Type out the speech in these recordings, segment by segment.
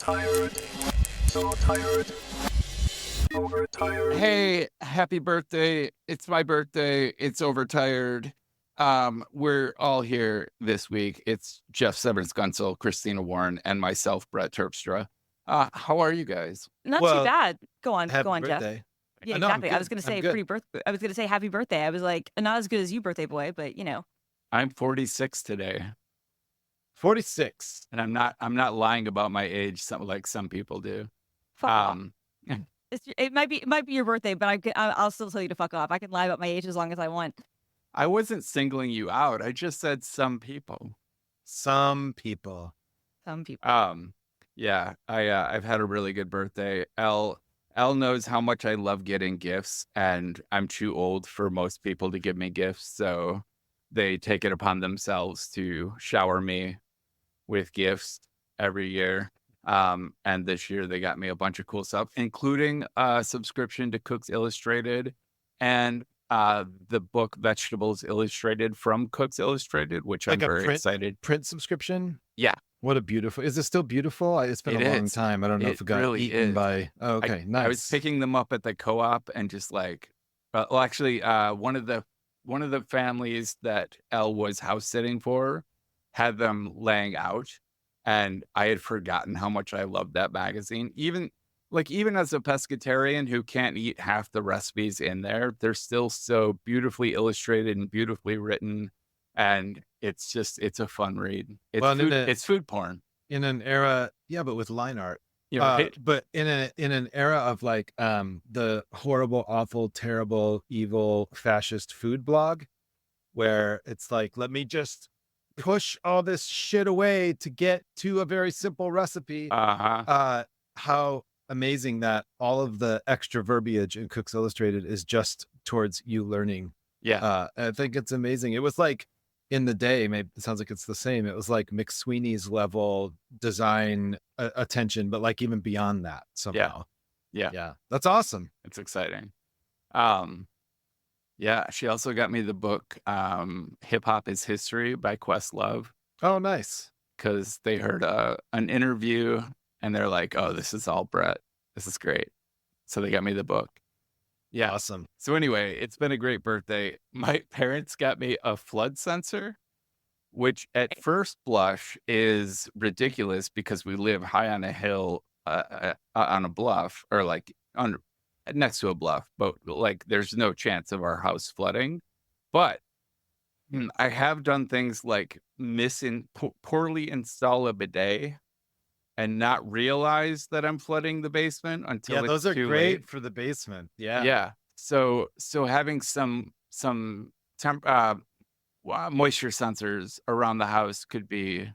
tired, so tired, overtired. Hey, happy birthday. It's my birthday. It's Overtired. We're all here this week. It's Jeff Severance Gunsel, Christina Warren, and myself, Brett Terpstra. How are you guys? Not too Well, bad. Go on, Happy Jeff. birthday. Yeah, No, I'm exactly. I was good. gonna I'm say good. I was gonna say happy birthday. I was like, not as good as you, birthday boy, but you know. I'm 46 today, 46. and I'm not lying about my age, some people do. Fuck off. Um, It might be your birthday, but I'll still tell you to fuck off. I can lie about my age as long as I want. I wasn't singling you out. I just said some people. Some people. Some people. Yeah, I've had a really good birthday. Elle knows how much I love getting gifts, and I'm too old for most people to give me gifts, so they take it upon themselves to shower me with gifts every year. And this year they got me a bunch of cool stuff, including a subscription to Cooks Illustrated and the book Vegetables Illustrated from Cooks Illustrated, which Like I'm a very excited. Print subscription? Yeah. What a beautiful. Is it still beautiful? It's been It a long is. time. I don't know if It it got really eaten is. by. Oh, okay, nice. I was picking them up at the co-op and just like, well, actually, one of the families that Elle was house sitting for had them laying out, and I had forgotten how much I loved that magazine. Even as a pescatarian who can't eat half the recipes in there, they're still so beautifully illustrated and beautifully written, and it's a fun read. It's food porn. In an era, yeah, but with line art. You know, But in an era of like the horrible, awful, terrible, evil, fascist food blog, where it's like, let me just push all this shit away to get to a very simple recipe. How amazing that all of the extra verbiage in Cooks Illustrated is just towards you learning. Yeah. I think it's amazing. It was like in the day, maybe it sounds like it's the same. It was like McSweeney's level design attention, but like even beyond that somehow. Yeah. That's awesome. It's exciting. Yeah, she also got me the book Hip Hop is History by Questlove, Oh, nice. because they heard an interview and they're like, oh, this is all Brett. This is great. So they got me the book. Yeah. Awesome. So anyway, it's been a great birthday. My parents got me a flood sensor, which at first blush is ridiculous because we live high on a hill, on a bluff, or like next to a bluff, but like there's no chance of our house flooding. But I have done things like poorly install a bidet and not realize that I'm flooding the basement until Yeah, it's those are too great late. for the basement. Yeah. Yeah. So having some moisture sensors around the house could be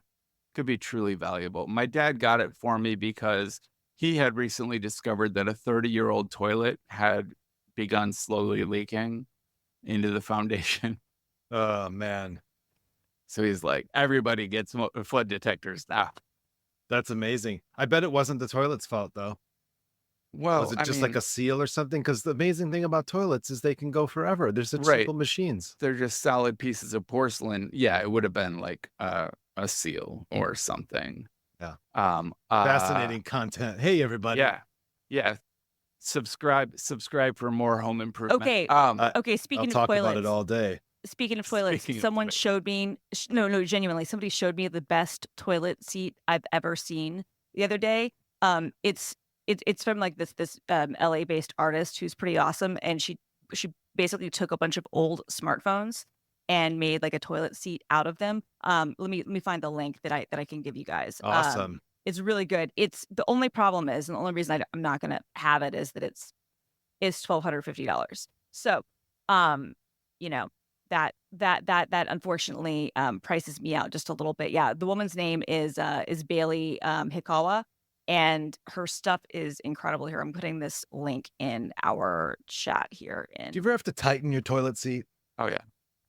truly valuable. My dad got it for me because he had recently discovered that a 30-year-old toilet had begun slowly leaking into the foundation. Oh, man. So he's like, everybody gets flood detectors now. That's amazing. I bet it wasn't the toilet's fault, though. Well, Was it just like a seal or something? Because the amazing thing about toilets is they can go forever. They're such Right. simple machines. They're just solid pieces of porcelain. Yeah, it would have been like a seal or something. Yeah. Fascinating content. Hey, everybody. Yeah. Subscribe for more home improvement. Okay. I'll Speaking of talk toilets, about it all day. Speaking of toilets, Speaking of someone toilets. showed me. No, genuinely, somebody showed me the best toilet seat I've ever seen the other day. It's from like this LA based artist who's pretty awesome, and she basically took a bunch of old smartphones and made like a toilet seat out of them. Let me find the link that I can give you guys. Awesome. It's really good. It's the only problem is, and the only reason I'm not gonna have it is that it's $1,250. So, you know, that unfortunately prices me out just a little bit. Yeah, the woman's name is Bailey Hikawa, and her stuff is incredible. Here, I'm putting this link in our chat here. Do you ever have to tighten your toilet seat? Oh yeah,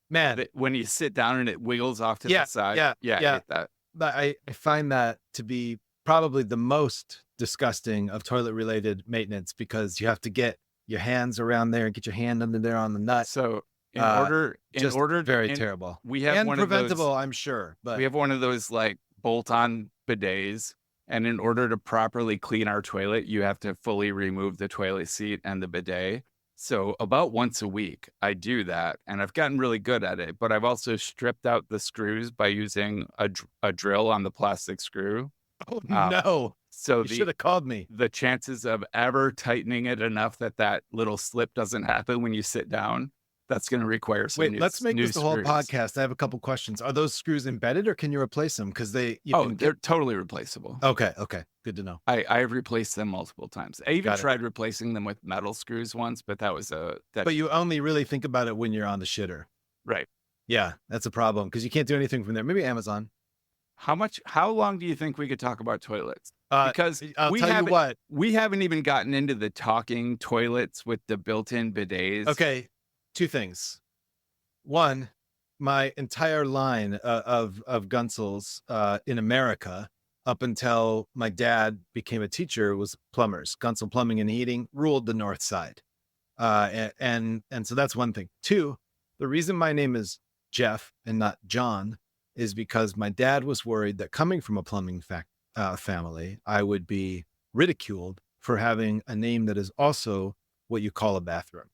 Man, when you sit down and it wiggles off to the side. I hate that. I find that to be probably the most disgusting of toilet-related maintenance, because you have to get your hands around there and get your hand under there on the nut. So very terrible. We have and one preventable, of those, I'm sure. But we have one of those like bolt-on bidets And in order to properly clean our toilet, you have to fully remove the toilet seat and the bidet. So about once a week, I do that, and I've gotten really good at it. But I've also stripped out the screws by using a drill on the plastic screw. Oh, Um, no. So You should have called me. the chances of ever tightening it enough that little slip doesn't happen when you sit down, that's going to require some Wait, let's make new this the whole screws. podcast. I have a couple questions. Are those screws embedded or can you replace them? Because They're totally replaceable. Okay. Good to know. I've replaced them multiple times. I even Got it. tried replacing them with metal screws once, but that was But you only really think about it when you're on the shitter. right. Yeah, that's a problem because you can't do anything from there. Maybe Amazon. How long do you think we could talk about toilets? Because I'll tell you what. we haven't even gotten into the talking toilets with the built-in bidets. Okay, two things. One, my entire line of Gunsels in America up until my dad became a teacher was plumbers. Gunsel Plumbing and Heating ruled the North Side. And so that's one thing. Two, the reason my name is Jeff and not John is because my dad was worried that coming from a plumbing family, I would be ridiculed for having a name that is also what you call a bathroom.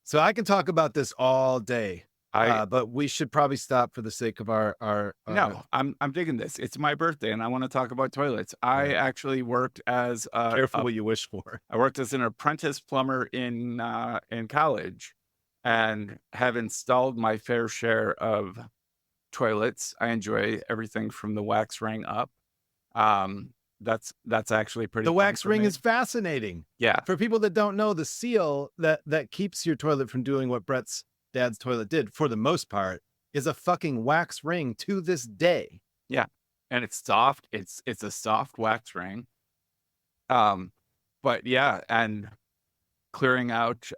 So I can talk about this all day, but we should probably stop for the sake of our No, I'm digging this. It's my birthday, and I want to talk about toilets. I actually worked as careful what you wish for. I worked as an apprentice plumber in college, and have installed my fair share of toilets. I enjoy everything from the wax ring up. That's actually pretty. The fun wax for ring me. is fascinating. Yeah. For people that don't know, the seal that keeps your toilet from doing what Brett's dad's toilet did, for the most part, is a fucking wax ring to this day. Yeah, and it's soft. It's a soft wax ring. But yeah, and clearing out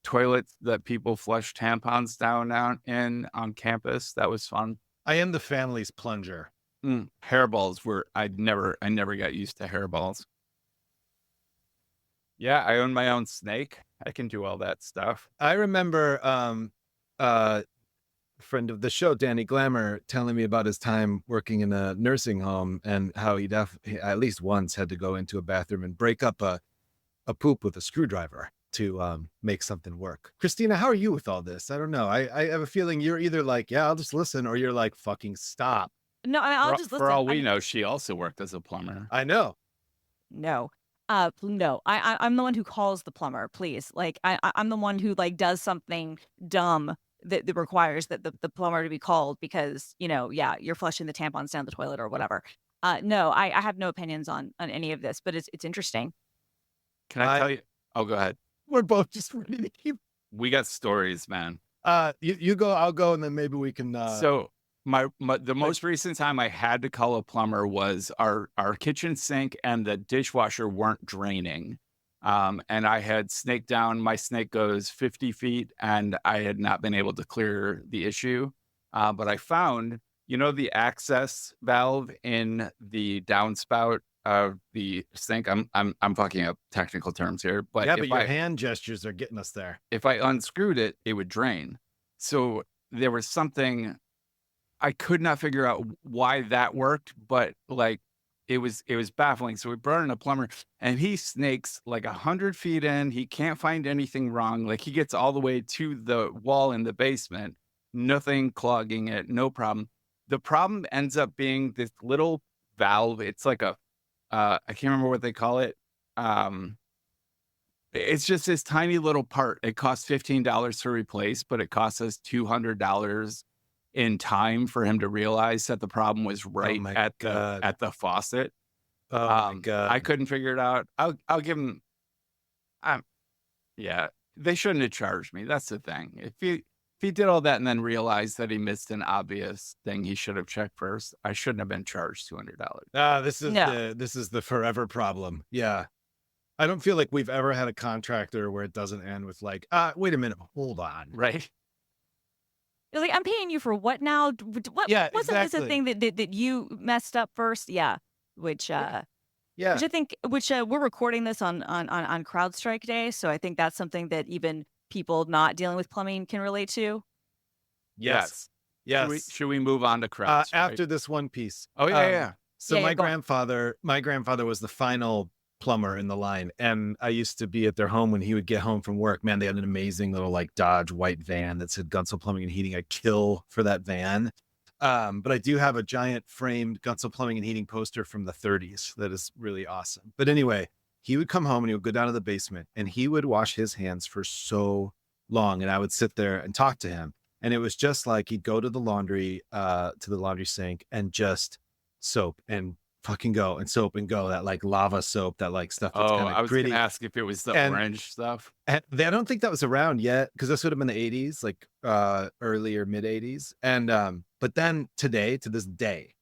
toilets that people flush tampons down on campus. That was fun. I am the family's plunger. Hairballs I never got used to hairballs. Yeah, I own my own snake. I can do all that stuff. I remember a friend of the show, Danny Glamour, telling me about his time working in a nursing home and how he at least once had to go into a bathroom and break up a poop with a screwdriver to make something work. Christina, how are you with all this? I don't know. I have a feeling you're either like, yeah, I'll just listen, or you're like, fucking stop. No, I'll just listen. For all we know, she also worked as a plumber. I know. No. No. I'm the one who calls the plumber, please. Like I'm the one who like does something dumb that requires that the plumber to be called because, you're flushing the tampons down the toilet or whatever. No, I have no opinions on any of this, but it's interesting. Can I tell you? Oh, go ahead. We're both just ready to keep. We got stories, man. You go, I'll go, and then maybe we can. So the most recent time I had to call a plumber was our kitchen sink and the dishwasher weren't draining. And I had snaked down. My snake goes 50 feet, and I had not been able to clear the issue. But I found, the access valve in the downspout of the sink. I'm fucking up technical terms here, but yeah, but your hand gestures are getting us there. If I unscrewed it, it would drain. So there was something I could not figure out why that worked, but like it was baffling. So we brought in a plumber, and he snakes like 100 feet in. He can't find anything wrong. Like he gets all the way to the wall in the basement, nothing clogging it, no problem. The problem ends up being this little valve. It's like I can't remember what they call it. It's just this tiny little part. It costs $15 to replace, but it costs us $200 in time for him to realize that the problem was right at the faucet. Oh my God. I couldn't figure it out. I'll give him. Yeah, they shouldn't have charged me. That's the thing. If he did all that and then realized that he missed an obvious thing he should have checked first, I shouldn't have been charged $200. This is the forever problem. Yeah. I don't feel like we've ever had a contractor where it doesn't end with like, wait a minute, hold on. Right. You're like, I'm paying you for what now? What Yeah, wasn't this a exactly. thing that you messed up first? Yeah. Which I think we're recording this on CrowdStrike Day, so I think that's something that even people not dealing with plumbing can relate to. Yes. Should we move on to crowds? After this one piece. Oh yeah. So Yeah, my go on. grandfather was the final plumber in the line, and I used to be at their home when he would get home from work. Man, they had an amazing little like Dodge white van that said Gunsel Plumbing and Heating. I'd kill for that van. But I do have a giant framed Gunsel Plumbing and Heating poster from the 30s that is really awesome. But anyway, he would come home and he would go down to the basement and he would wash his hands for so long, and I would sit there and talk to him. And it was just like he'd go to the laundry sink and just soap and fucking go and soap and go, that like lava soap, that like stuff that's Oh, kind I of was gritty. gonna ask if it was the And- orange stuff. And I don't think that was around yet, because this would have been the 80s, like early or mid 80s. And but then today, to this day,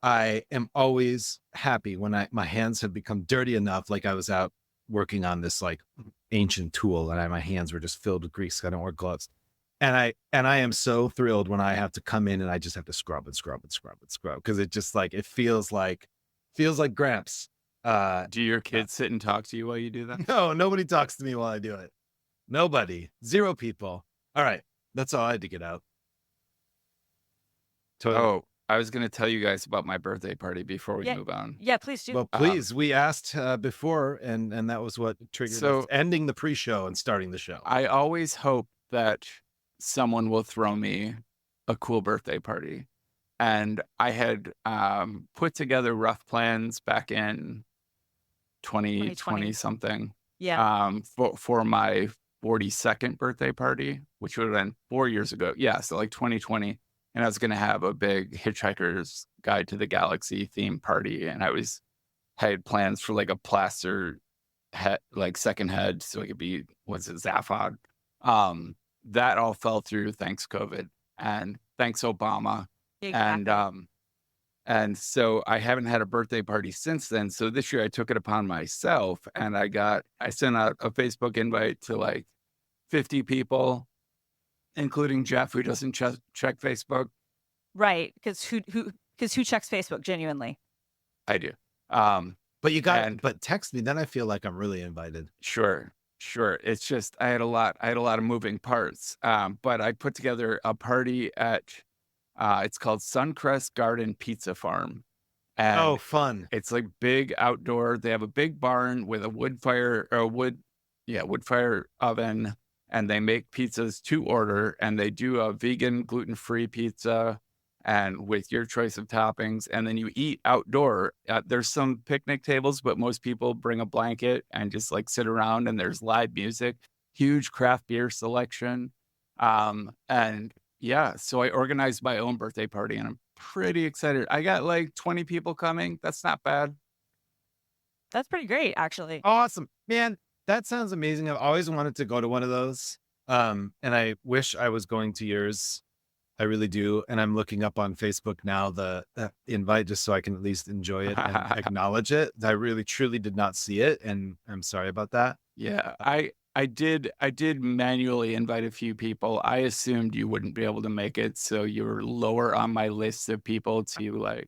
I am always happy when my hands have become dirty enough, like I was out working on this like ancient tool and my hands were just filled with grease. I don't wear gloves. And I am so thrilled when I have to come in and I just have to scrub and scrub and scrub and scrub, because it just like it feels like Gramps. Do your kids sit and talk to you while you do that? No, nobody talks to me while I do it. Nobody. 0 people. All right. That's all I had to get out. Oh, I was gonna tell you guys about my birthday party before we Yeah. move on. Yeah, please do. Well, please. We asked before, and that was what triggered us ending the pre-show and starting the show. I always hope that someone will throw me a cool birthday party. And I had put together rough plans back in 2020 something. Yeah. For my 42nd birthday party, which would have been 4 years ago. Yeah, so like 2020. And I was going to have a big Hitchhiker's Guide to the Galaxy theme party. And I had plans for like a plaster head, like second head, so it could be, Zaphod. That all fell through thanks COVID and thanks Obama. Exactly. And so I haven't had a birthday party since then. So this year I took it upon myself, and I sent out a Facebook invite to like 50 people, including Jeff, who doesn't check Facebook. Right, because who checks Facebook genuinely? I do. But text me, then I feel like I'm really invited. Sure. It's just I had a lot of moving parts. But I put together a party at it's called Suncrest Garden Pizza Farm. And fun. it's like big outdoor. They have a big barn with a wood fire oven, and they make pizzas to order, and they do a vegan, gluten-free pizza and with your choice of toppings, and then you eat outdoor. There's some picnic tables, but most people bring a blanket and just like sit around, and there's live music, huge craft beer selection. And yeah, so I organized my own birthday party, and I'm pretty excited. I got like 20 people coming. That's not bad. That's pretty great, actually. Awesome. Man, that sounds amazing. I've always wanted to go to one of those. And I wish I was going to yours. I really do. And I'm looking up on Facebook now the invite, just so I can at least enjoy it and acknowledge it. I really truly did not see it, and I'm sorry about that. Yeah, I did manually invite a few people. I assumed you wouldn't be able to make it, so you were lower on my list of people to like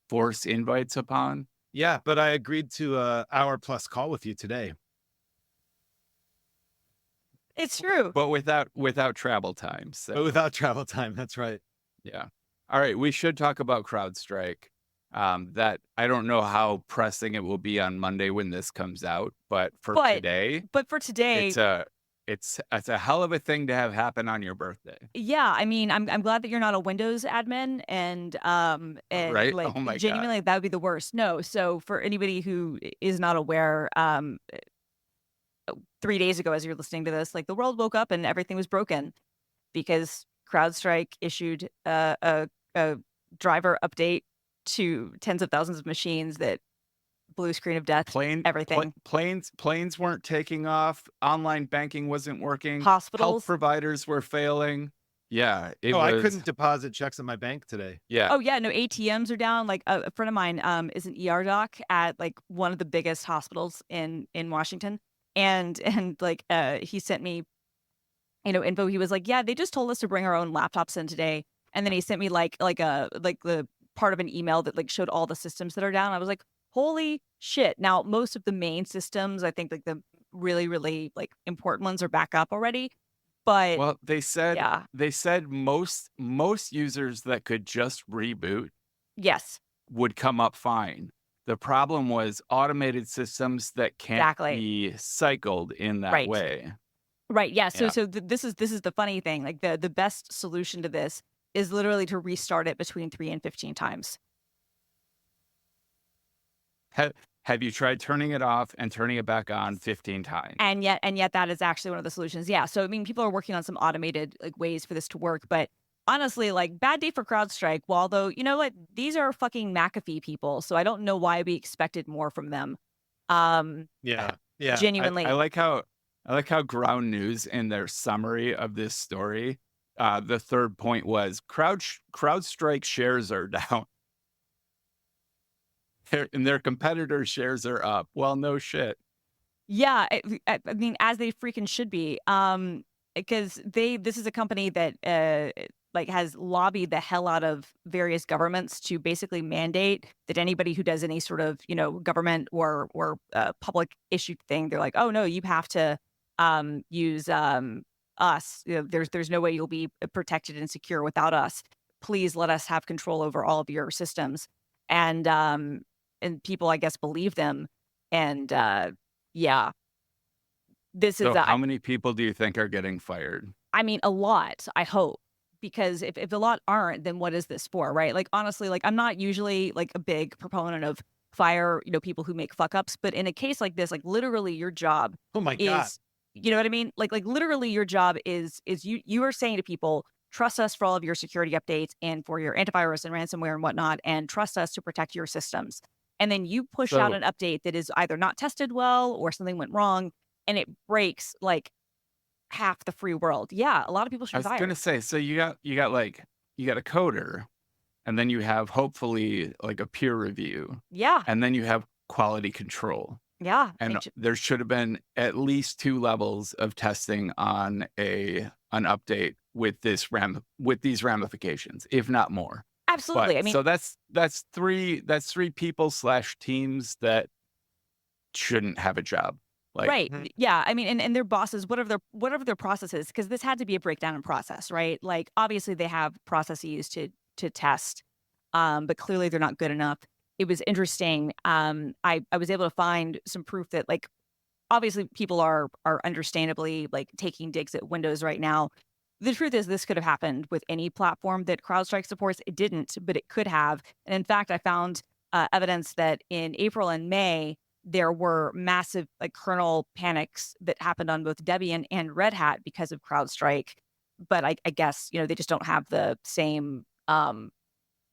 force invites upon. Yeah, but I agreed to an hour-plus call with you today. It's true. But without travel time. So. But without travel time, that's right. Yeah. All right, we should talk about CrowdStrike. That I don't know how pressing it will be on Monday when this comes out, but for today, it's a hell of a thing to have happen on your birthday. Yeah, I mean, I'm glad that you're not a Windows admin, and right? like Oh my genuinely, God. that would be the worst. No, so for anybody who is not aware, 3 days ago, as you're listening to this, like the world woke up and everything was broken because CrowdStrike issued a driver update to tens of thousands of machines that blue screen of death, everything. Planes weren't taking off. Online banking wasn't working. Hospitals. Health providers were failing. Yeah. I couldn't deposit checks in my bank today. Yeah. Oh yeah, no, ATMs are down. Like a friend of mine is an ER doc at like one of the biggest hospitals in Washington. And like he sent me, info. He was like, yeah, they just told us to bring our own laptops in today. And then he sent me like the part of an email that like showed all the systems that are down. I was like, holy shit. Now, most of the main systems, I think like the really, really like important ones are back up already. But well, they said most users that could just reboot. Yes. would come up fine. The problem was automated systems that can't Exactly. be cycled in that Right. way. Right. Yeah. So Yeah. this is the funny thing. Like the best solution to this is literally to restart it between 3 and 15 times. Have you tried turning it off and turning it back on 15 times? And yet that is actually one of the solutions. Yeah. So I mean, people are working on some automated like ways for this to work, but honestly, like bad day for CrowdStrike. Well, although you know what, these are fucking McAfee people, so I don't know why we expected more from them. Yeah. Yeah. Genuinely. I like how Ground News in their summary of this story, the third point was CrowdStrike shares are down. And their competitors' shares are up. Well, no shit. Yeah, I mean, as they freaking should be. Because this is a company that like has lobbied the hell out of various governments to basically mandate that anybody who does any sort of government or public issue thing, they're like, oh no, you have to use us. There's no way you'll be protected and secure without us. Please let us have control over all of your systems. And people, I guess, believe them. And yeah, this is So how many people do you think are getting fired? I mean, a lot, I hope, because if a lot aren't, then what is this for, right? Like, honestly, like I'm not usually like a big proponent of fire, people who make fuck ups, but in a case like this, like literally your job Oh my God. is, you know what I mean? Like literally your job is you are saying to people, trust us for all of your security updates and for your antivirus and ransomware and whatnot, and trust us to protect your systems. And then you push out So an update that is either not tested well or something went wrong, and it breaks like half the free world. Yeah, a lot of people should I be was fired. gonna say, so you got a coder, and then you have hopefully like a peer review, Yeah, and then you have quality control. yeah. And there should have been at least 2 levels of testing on an update with these ramifications, if not more. Absolutely. But I mean, so that's 3 people / teams that shouldn't have a job. Like, right. Yeah. I mean, and their bosses, whatever their process is, because this had to be a breakdown in process, right? Like obviously they have processes to test, but clearly they're not good enough. It was interesting. I was able to find some proof that like obviously people are understandably like taking digs at Windows right now. The truth is this could have happened with any platform that CrowdStrike supports. It didn't, but it could have. And in fact, I found evidence that in April and May, there were massive like kernel panics that happened on both Debian and Red Hat because of CrowdStrike. But I guess, they just don't have the same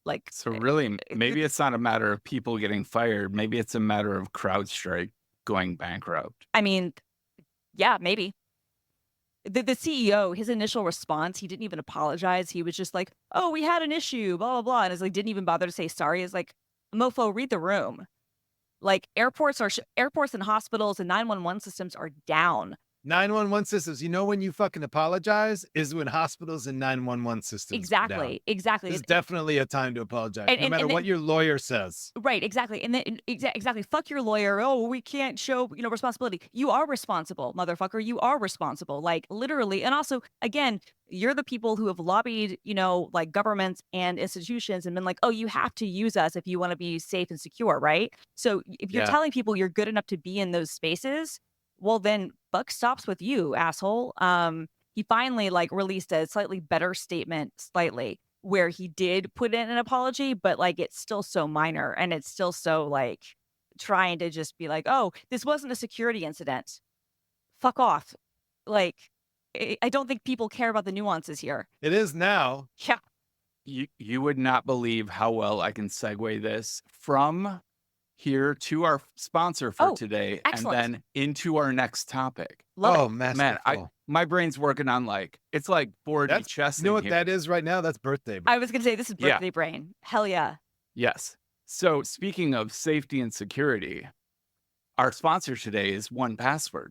like so really, maybe it's not a matter of people getting fired. Maybe it's a matter of CrowdStrike going bankrupt. I mean, yeah, maybe. The CEO, his initial response, he didn't even apologize. He was just like, "Oh, we had an issue, blah blah blah," and it's like didn't even bother to say sorry. It's like, mofo, read the room. Like airports and hospitals and 911 systems are down. 911 systems. You know when you fucking apologize is when hospitals and 911 systems. Exactly. It's definitely a time to apologize, no matter what your lawyer says. Right, exactly. And then exactly, fuck your lawyer. Oh, we can't show, responsibility. You are responsible, motherfucker. You are responsible. Like literally. And also, again, you're the people who have lobbied, like governments and institutions and been like, oh, you have to use us if you want to be safe and secure, right? So if you're telling people you're good enough to be in those spaces, well, then buck stops with you, asshole. He finally like released a slightly better statement, where he did put in an apology, but like it's still so minor and it's still so like trying to just be like, oh, this wasn't a security incident. Fuck off. Like, I don't think people care about the nuances here. It is now. Yeah. You would not believe how well I can segue this from here to our sponsor for today, excellent. and then into our next topic. Love it. Man, my brain's working on like it's like 4D chess. You know what that is right now? That's birthday. I was gonna say this is birthday brain. Hell yeah. Yes. So speaking of safety and security, our sponsor today is 1Password,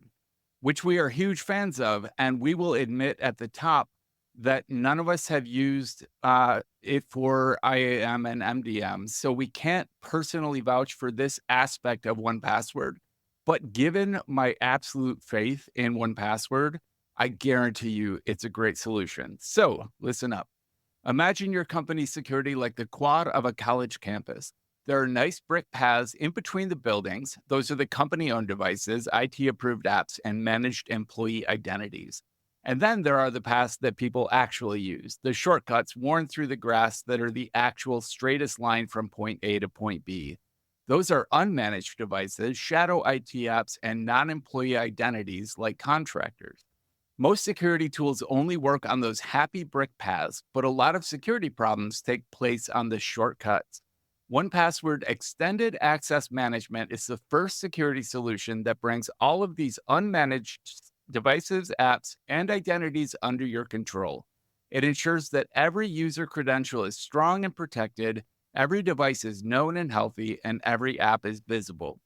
which we are huge fans of, and we will admit at the top that none of us have used it for IAM and MDM, so we can't personally vouch for this aspect of 1Password. But given my absolute faith in 1Password, I guarantee you it's a great solution. So listen up. Imagine your company's security like the quad of a college campus. There are nice brick paths in between the buildings. Those are the company-owned devices, IT-approved apps, and managed employee identities. And then there are the paths that people actually use, the shortcuts worn through the grass that are the actual straightest line from point A to point B. Those are unmanaged devices, shadow IT apps, and non-employee identities like contractors. Most security tools only work on those happy brick paths, but a lot of security problems take place on the shortcuts. 1Password Extended Access Management is the first security solution that brings all of these unmanaged devices, apps, and identities under your control. It ensures that every user credential is strong and protected, every device is known and healthy, and every app is visible.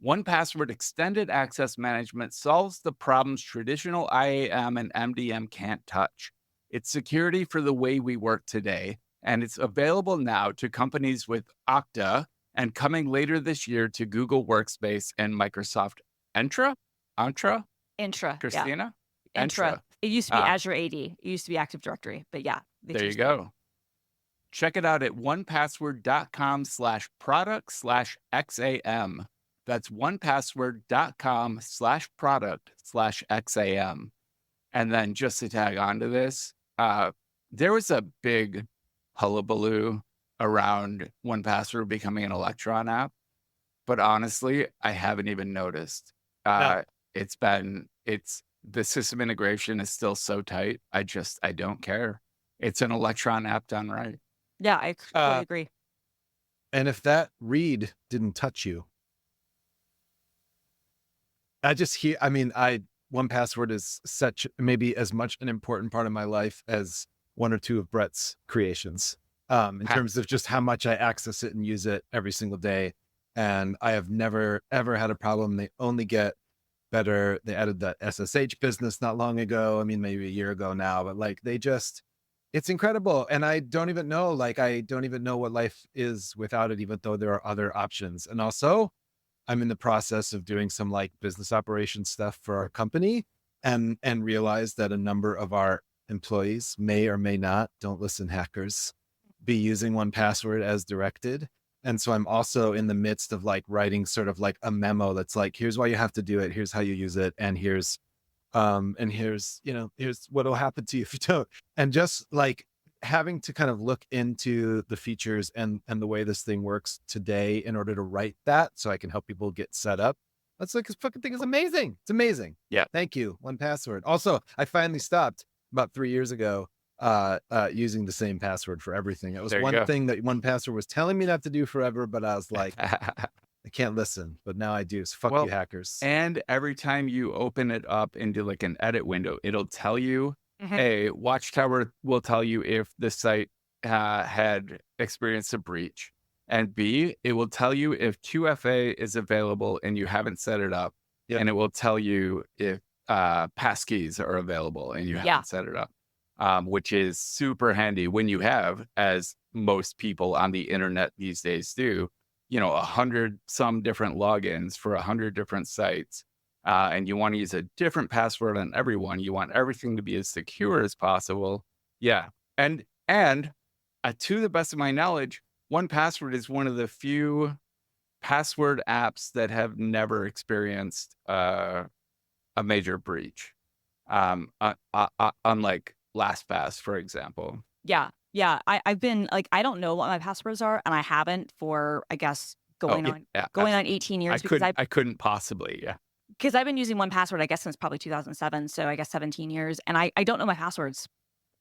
1Password Extended Access Management solves the problems traditional IAM and MDM can't touch. It's security for the way we work today, and it's available now to companies with Okta and coming later this year to Google Workspace and Microsoft Entra? Intra. Christina? Yeah. Intra. It used to be Ah. Azure AD. It used to be Active Directory. But yeah. they There you changed it. go. Check it out at onepassword.com/product/XAM. That's onepassword.com/product/XAM. And then just to tag on to this, there was a big hullabaloo around 1Password becoming an Electron app. But honestly, I haven't even noticed. No. The system integration is still so tight. I don't care. It's an Electron app done right. Yeah, I completely agree. And if that read didn't touch you, I just hear, 1Password is such, maybe as much an important part of my life as one or two of Brett's creations, in terms of just how much I access it and use it every single day. And I have never, ever had a problem. They only get better. They added that SSH business not long ago. Maybe a year ago now, but it's incredible. And I don't even know what life is without it, even though there are other options. And also, I'm in the process of doing some business operations stuff for our company and realize that a number of our employees may or may not, don't listen hackers, be using 1Password as directed. And so I'm also in the midst of writing sort of a memo that's here's why you have to do it. Here's how you use it. And here's what'll happen to you if you don't. And just having to kind of look into the features and the way this thing works today in order to write that so I can help people get set up. That's this fucking thing is amazing. It's amazing. Yeah. Thank you, 1Password. Also, I finally stopped about 3 years ago using the same password for everything. It was one thing that 1Password was telling me not to do forever, but I was like, I can't listen, but now I do. So fuck you, hackers. And every time you open it up into an edit window, it'll tell you, A, Watchtower will tell you if the site had experienced a breach. And B, it will tell you if 2FA is available and you haven't set it up. Yep. And it will tell you if passkeys are available and you haven't set it up. Which is super handy when you have, as most people on the internet these days do, 100 some different logins for 100 different sites. And you want to use a different password on everyone. You want everything to be as secure as possible. Yeah. And to the best of my knowledge, 1Password is one of the few password apps that have never experienced a major breach. Unlike LastPass, for example. Yeah. I've been I don't know what my passwords are, and I haven't for I guess going on 18 years. I couldn't possibly. Yeah. Because I've been using 1Password, I guess, since probably 2007. So I guess 17 years, and I don't know my passwords.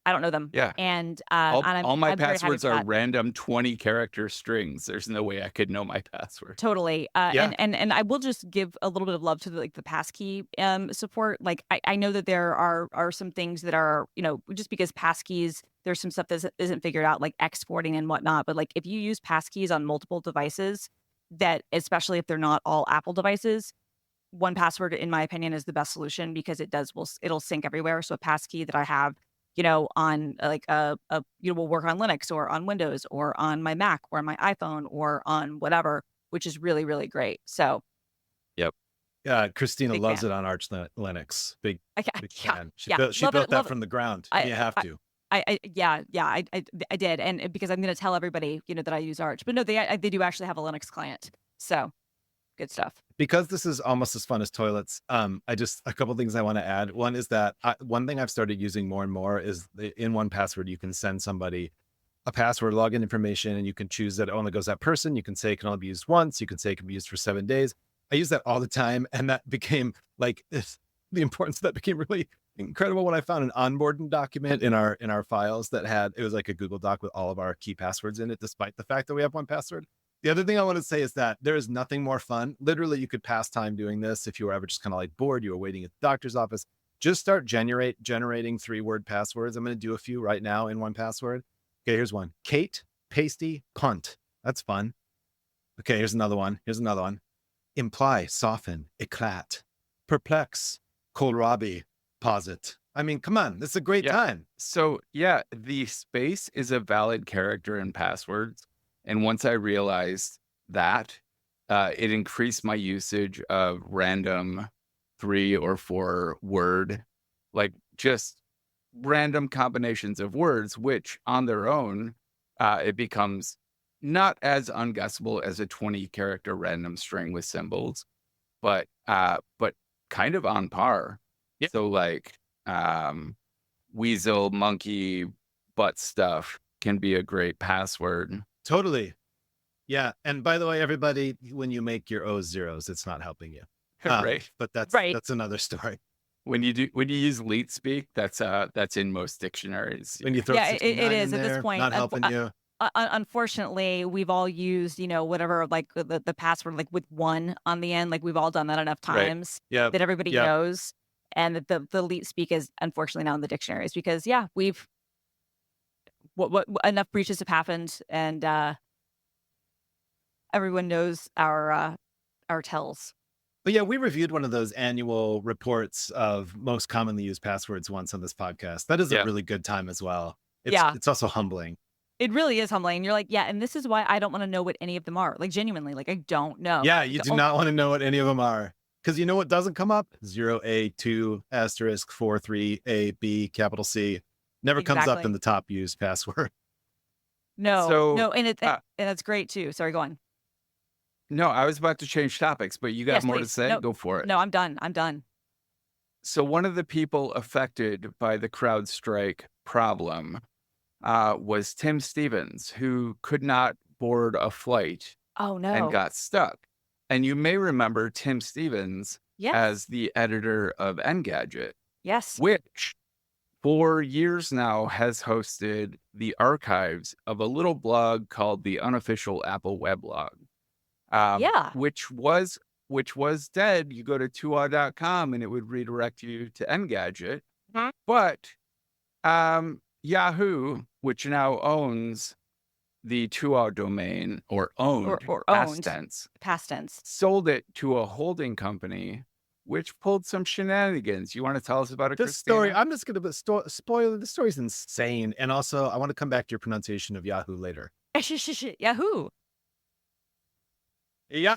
I don't know them. Yeah. And all my I'm very happy passwords for are that. Random 20-character strings. There's no way I could know my password. Totally. And I will just give a little bit of love to the passkey support. I know that there are some things that are, just because passkeys, there's some stuff that isn't figured out, like exporting and whatnot. But if you use passkeys on multiple devices, that especially if they're not all Apple devices, 1Password, in my opinion, is the best solution because it'll sync everywhere. So a passkey that I have, on will work on Linux or on Windows or on my Mac or my iPhone or on whatever, which is really, really great. So, yep. Christina Big loves fan. it on Arch Linux. Big fan. She Yeah. built that from the ground. You have to. I did, and because I'm going to tell everybody, that I use Arch, but no, they do actually have a Linux client, so good stuff. Because this is almost as fun as toilets, a couple things I want to add. One is that one thing I've started using more and more is in 1Password, you can send somebody a password login information, and you can choose that it only goes that person. You can say it can only be used once. You can say it can be used for 7 days. I use that all the time, and that became like the importance of that became really incredible when I found an onboarding document in our files that it was like a Google Doc with all of our key passwords in it, despite the fact that we have 1Password. The other thing I want to say is that there is nothing more fun. Literally, you could pass time doing this if you were ever just kind of like bored, you were waiting at the doctor's office. Just start generating 3-word passwords. I'm going to do a few right now in 1Password. Okay, here's one. Kate, pasty, punt. That's fun. Okay, here's another one. Imply, soften, eclat, perplex, kohlrabi, posit. I mean, come on, this is a great time. So yeah, the space is a valid character in passwords. And once I realized that, it increased my usage of random 3 or 4 word, like just random combinations of words, which on their own, it becomes not as unguessable as a 20-character random string with symbols, but kind of on par. Yep. So like weasel, monkey, butt stuff can be a great password. Totally. Yeah. And by the way, everybody, when you make your O's zeros, it's not helping you. Right. But that's another story. When you use leet speak, that's in most dictionaries. When you throw it is at this point not helping you. Unfortunately, we've all used, whatever, like the password, like with 1 on the end. Like we've all done that enough times that everybody knows. And that the leet speak is unfortunately not in the dictionaries because, we've what enough breaches have happened, and everyone knows our tells. But yeah, we reviewed one of those annual reports of most commonly used passwords once on this podcast. That is a really good time as well. It's also humbling. It really is humbling. You're like, and this is why I don't want to know what any of them are. Like, genuinely, like, I don't know. Yeah, you do not want to know what any of them are. Because you know what doesn't come up? 0A, 2, asterisk, 4, 3, A, B, capital C. Never comes up in the top used password. No, and that's great too. Sorry, go on. No, I was about to change topics, but you got more please. to say? No, go for it. No, I'm done. So one of the people affected by the CrowdStrike problem was Tim Stevens, who could not board a flight and got stuck. And you may remember Tim Stevens as the editor of Engadget. Yes. Which, for years now, has hosted the archives of a little blog called the Unofficial Apple Weblog. Which was dead. You go to TUAW.com and it would redirect you to Engadget. Mm-hmm. But Yahoo, which now owns the TUAW domain, or past tense, sold it to a holding company, which pulled some shenanigans. You want to tell us about it, this Christina? story? I'm just going to spoil it. The story's insane. And also, I want to come back to your pronunciation of Yahoo later. Yahoo. Yeah.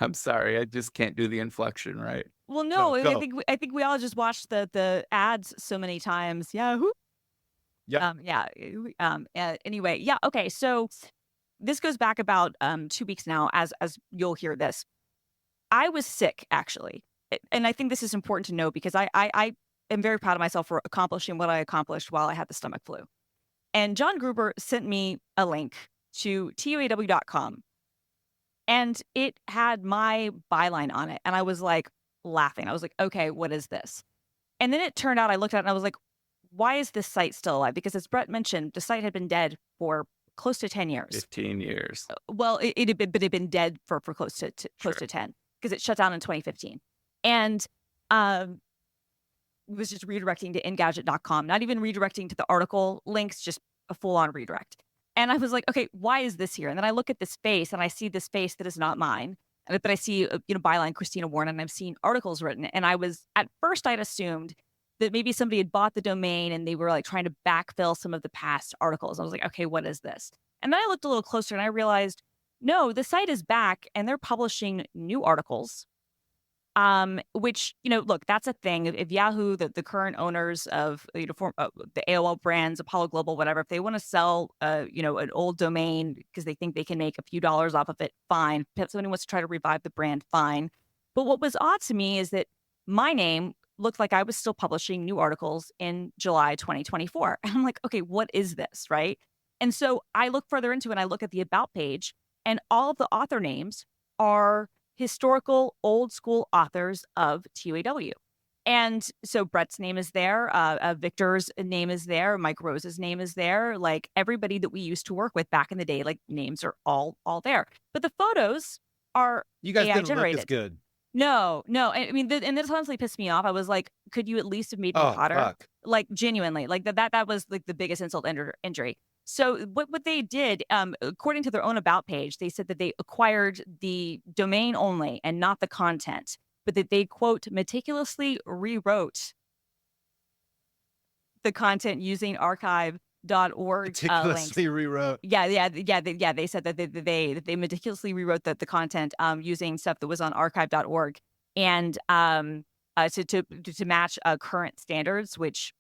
I'm sorry, I just can't do the inflection right. Well, no, I think we all just watched the ads so many times. Yahoo. Yeah. Anyway, okay. So this goes back about 2 weeks now, as you'll hear this. I was sick, actually, and I think this is important to know because I am very proud of myself for accomplishing what I accomplished while I had the stomach flu. And John Gruber sent me a link to TUAW.com, and it had my byline on it, and I was like laughing. I was like, okay, what is this? And then it turned out, I looked at it and I was like, why is this site still alive? Because as Brett mentioned, the site had been dead for close to 10 years. 15 years. Well, it had been dead for close to 10 because it shut down in 2015. And it was just redirecting to Engadget.com, not even redirecting to the article links, just a full-on redirect. And I was like, okay, why is this here? And then I look at this space and I see this space that is not mine. But I see, byline Christina Warren, and I've seen articles written. And at first I'd assumed that maybe somebody had bought the domain and they were like trying to backfill some of the past articles. I was like, okay, what is this? And then I looked a little closer and I realized, no, the site is back and they're publishing new articles Which, look, that's a thing. If Yahoo, the current owners of, the AOL brands, Apollo Global, whatever, if they want to sell, an old domain because they think they can make a few dollars off of it, fine. If somebody wants to try to revive the brand, fine. But what was odd to me is that my name looked like I was still publishing new articles in July 2024. And I'm like, okay, what is this, right? And so I look further into it and I look at the About page, and all of the author names are historical old school authors of TUAW. And so Brett's name is there, Victor's name is there, Mike Rose's name is there, like everybody that we used to work with back in the day, like names are all there. But the photos are You guys AI didn't generated. look as good. No. I mean, and this honestly pissed me off. I was like, could you at least have made me hotter? Fuck. Like genuinely, like that was like the biggest insult injury. So what they did, according to their own About page, they said that they acquired the domain only and not the content, but that they, quote, meticulously rewrote the content using archive.org Meticulously rewrote. Yeah. They said that they meticulously rewrote the content using stuff that was on archive.org and to match current standards, which,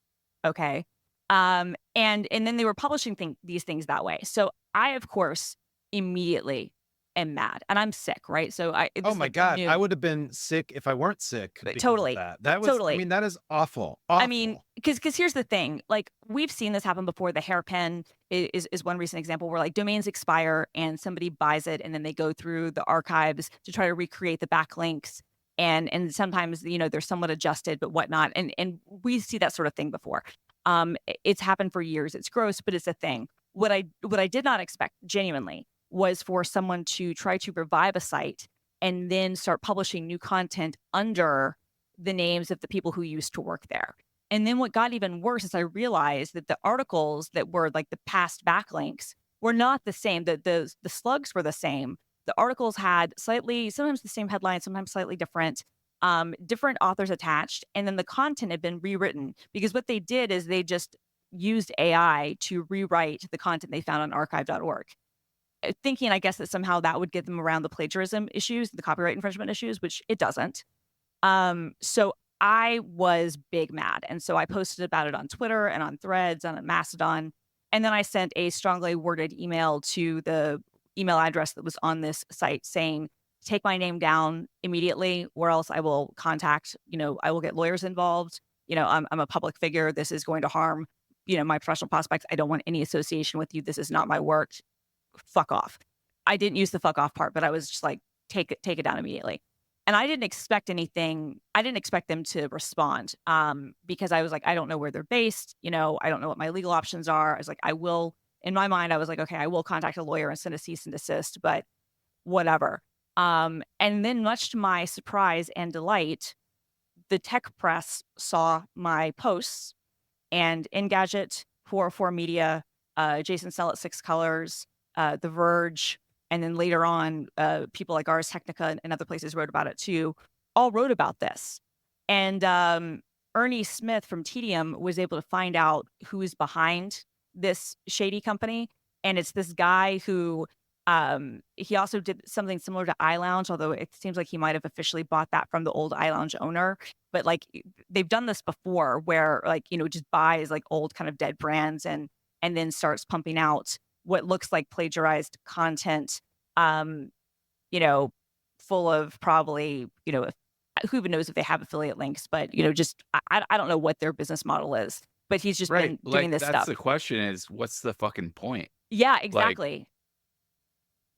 okay. And then they were publishing these things that way. So I, of course, immediately am mad, and I'm sick, right? So Oh my God, I would have been sick if I weren't sick. Totally. That was, Totally. I mean, that is awful. I mean, because here's the thing, like we've seen this happen before. The hairpin is one recent example where like domains expire and somebody buys it and then they go through the archives to try to recreate the backlinks. And sometimes, they're somewhat adjusted, but whatnot. And we see that sort of thing before. It's happened for years. It's gross, but it's a thing. What I did not expect genuinely was for someone to try to revive a site and then start publishing new content under the names of the people who used to work there. And then what got even worse is I realized that the articles that were like the past backlinks were not the same. The slugs were the same. The articles had sometimes the same headline, sometimes slightly different authors attached. And then the content had been rewritten because what they did is they just used AI to rewrite the content they found on archive.org. Thinking, I guess, that somehow that would get them around the plagiarism issues, the copyright infringement issues, which it doesn't. So I was big mad. And so I posted about it on Twitter and on Threads and on Mastodon. And then I sent a strongly worded email to the email address that was on this site saying, take my name down immediately, or else I will contact, I will get lawyers involved. I'm a public figure. This is going to harm, my professional prospects. I don't want any association with you. This is not my work. Fuck off. I didn't use the fuck off part, but I was just like, take it down immediately. And I didn't expect anything. I didn't expect them to respond because I was like, I don't know where they're based. I don't know what my legal options are. I was like, in my mind, I was like, okay, I will contact a lawyer and send a cease and desist, but whatever. And then much to my surprise and delight, the tech press saw my posts, and Engadget, 404 Media, Jason Snell at Six Colors, The Verge, and then later on, people like Ars Technica and other places wrote about it too, all wrote about this. And Ernie Smith from Tedium was able to find out who is behind this shady company. And it's this guy who he also did something similar to iLounge, although it seems like he might have officially bought that from the old iLounge owner. But like they've done this before where like, just buys like old kind of dead brands and then starts pumping out what looks like plagiarized content, full of probably, who even knows if they have affiliate links, but, just, I don't know what their business model is, but he's just been doing this that's stuff. The question is, what's the fucking point? Yeah, exactly.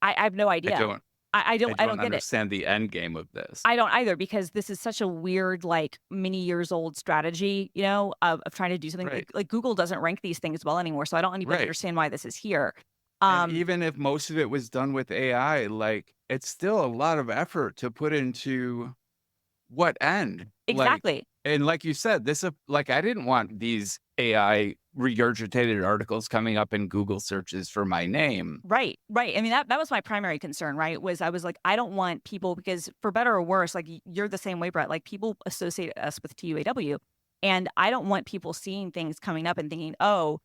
I have no idea. I don't understand the end game of this. I don't either, because this is such a weird, like many years old strategy, of trying to do something like Google doesn't rank these things well anymore. So I don't even understand why this is here. And even if most of it was done with AI, like it's still a lot of effort to put into what end? Exactly. And like you said, I didn't want these AI regurgitated articles coming up in Google searches for my name. Right. I mean, that was my primary concern, right? I was like, I don't want people, because for better or worse, like you're the same way, Brett, like people associate us with TUAW. And I don't want people seeing things coming up and thinking, oh,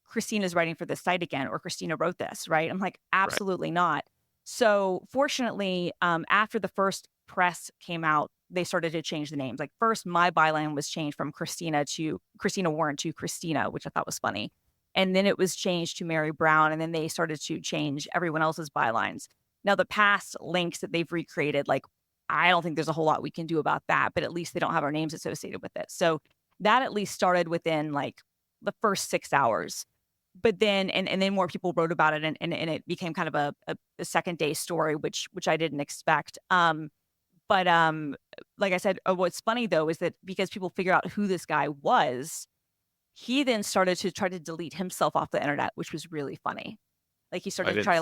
Christina's writing for this site again, or Christina wrote this, right? I'm like, absolutely not. So fortunately, after the first press came out they started to change the names. Like first, my byline was changed from Christina Warren to Christina, which I thought was funny. And then it was changed to Mary Brown. And then they started to change everyone else's bylines. Now, the past links that they've recreated, like, I don't think there's a whole lot we can do about that, but at least they don't have our names associated with it. So that at least started within like the first 6 hours. But then, and then more people wrote about it, and it became kind of a second day story, which I didn't expect. But like I said, what's funny though is that because people figure out who this guy was, he then started to try to delete himself off the internet, which was really funny. Like he started to try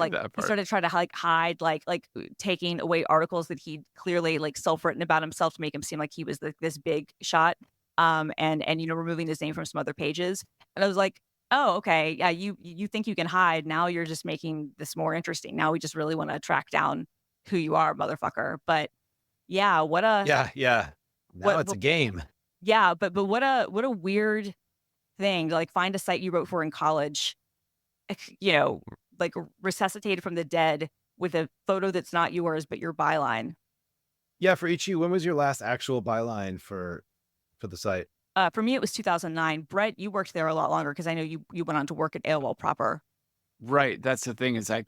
to hide like taking away articles that he clearly like self-written about himself to make him seem like he was this big shot. And removing his name from some other pages. And I was like, oh, okay, yeah, you think you can hide. Now you're just making this more interesting. Now we just really want to track down who you are, motherfucker. But yeah, yeah. Now it's a game. Yeah, but what a weird thing to like find a site you wrote for in college, like resuscitated from the dead with a photo that's not yours but your byline. Yeah, for Ichi, when was your last actual byline for the site? For me, it was 2009. Brett, you worked there a lot longer because I know you went on to work at AOL proper. Right. That's the thing is I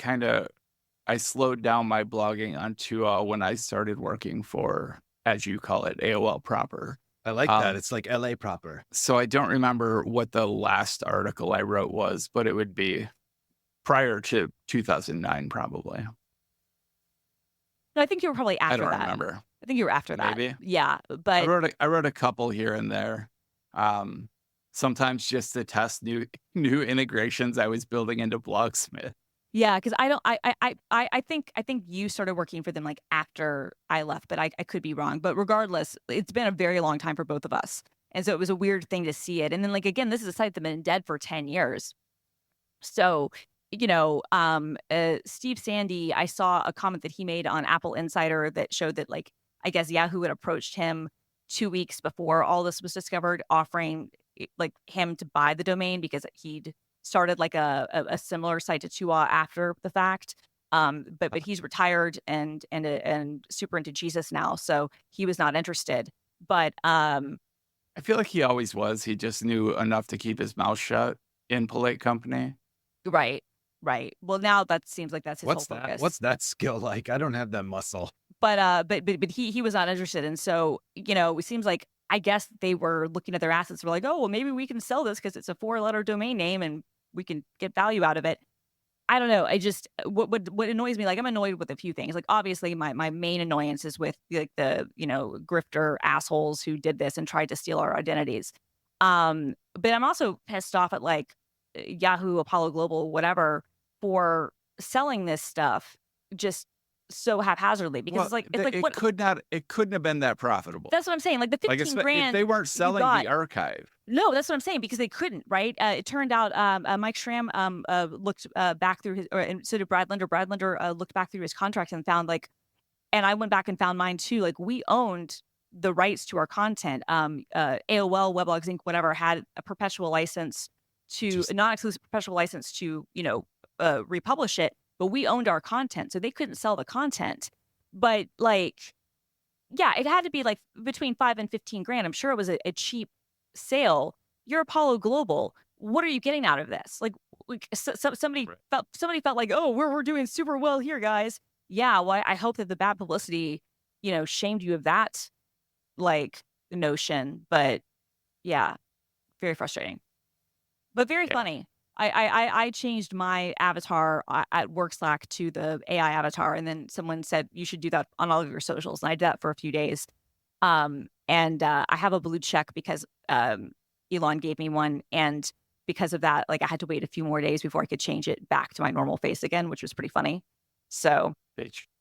slowed down my blogging on TUAW when I started working for, as you call it, AOL proper. I like that. It's like LA proper. So I don't remember what the last article I wrote was, but it would be prior to 2009, probably. No, I think you were probably after that. I don't remember. I think you were after that. Maybe. Yeah, but I wrote a couple here and there. Sometimes just to test new integrations I was building into Blogsmith. Yeah, because I think you started working for them like after I left, but I could be wrong. But regardless, it's been a very long time for both of us. And so it was a weird thing to see it. And then like again, this is a site that's been dead for 10 years. So, Steve Sandy, I saw a comment that he made on Apple Insider that showed that like I guess Yahoo had approached him 2 weeks before all this was discovered, offering like him to buy the domain because he'd started like a similar site to TUAW after the fact. But he's retired and super into Jesus now, so he was not interested. But I feel like he always was. He just knew enough to keep his mouth shut in polite company. Right. Well, now that seems like that's his whole focus. What's that skill like? I don't have that muscle. But he was not interested, and so it seems like I guess they were looking at their assets. Were like, oh well, maybe we can sell this because it's a 4-letter domain name and we can get value out of it. I don't know. I just what annoys me. Like I'm annoyed with a few things. Like obviously my main annoyance is with like the grifter assholes who did this and tried to steal our identities. But I'm also pissed off at like Yahoo, Apollo Global, whatever, for selling this stuff just so haphazardly because it couldn't have been that profitable. That's what I'm saying. Like the 15 grand, if they weren't selling the archive. No, that's what I'm saying because they couldn't. Right? It turned out Mike Schramm looked back through his, and so did Brad Linder. Brad Linder looked back through his contract and found like, and I went back and found mine too. Like we owned the rights to our content. AOL, Weblogs Inc., whatever, had a perpetual license to a non-exclusive perpetual license to republish it. But we owned our content, so they couldn't sell the content. But like, yeah, it had to be like between 5 and 15 grand. I'm sure it was a cheap sale. You're Apollo Global. What are you getting out of this? Like somebody felt like, oh, we're doing super well here, guys. Yeah, well, I hope that the bad publicity, shamed you of that like notion. But yeah, very frustrating, but very funny. I changed my avatar at work Slack to the AI avatar, and then someone said you should do that on all of your socials, and I did that for a few days. I have a blue check because Elon gave me one, and because of that, like I had to wait a few more days before I could change it back to my normal face again, which was pretty funny. So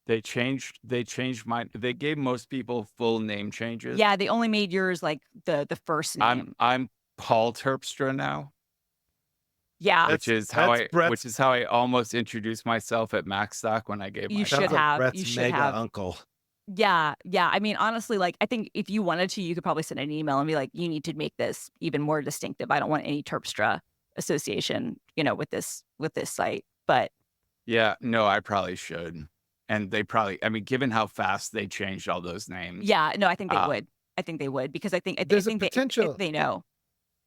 they changed mine. They gave most people full name changes. Yeah, they only made yours like the first name. I'm Paul Terpstra now. Yeah, which is how I almost introduced myself at Macstock when I gave. You should have. Brett's mega uncle. Yeah. I mean, honestly, like I think if you wanted to, you could probably send an email and be like, "You need to make this even more distinctive. I don't want any Terpstra association, with this site." But yeah, no, I probably should. and they probably, I mean, given how fast they changed all those names. Yeah, no, I think they Uh, would. I think they would because I think There's a think potential. they know.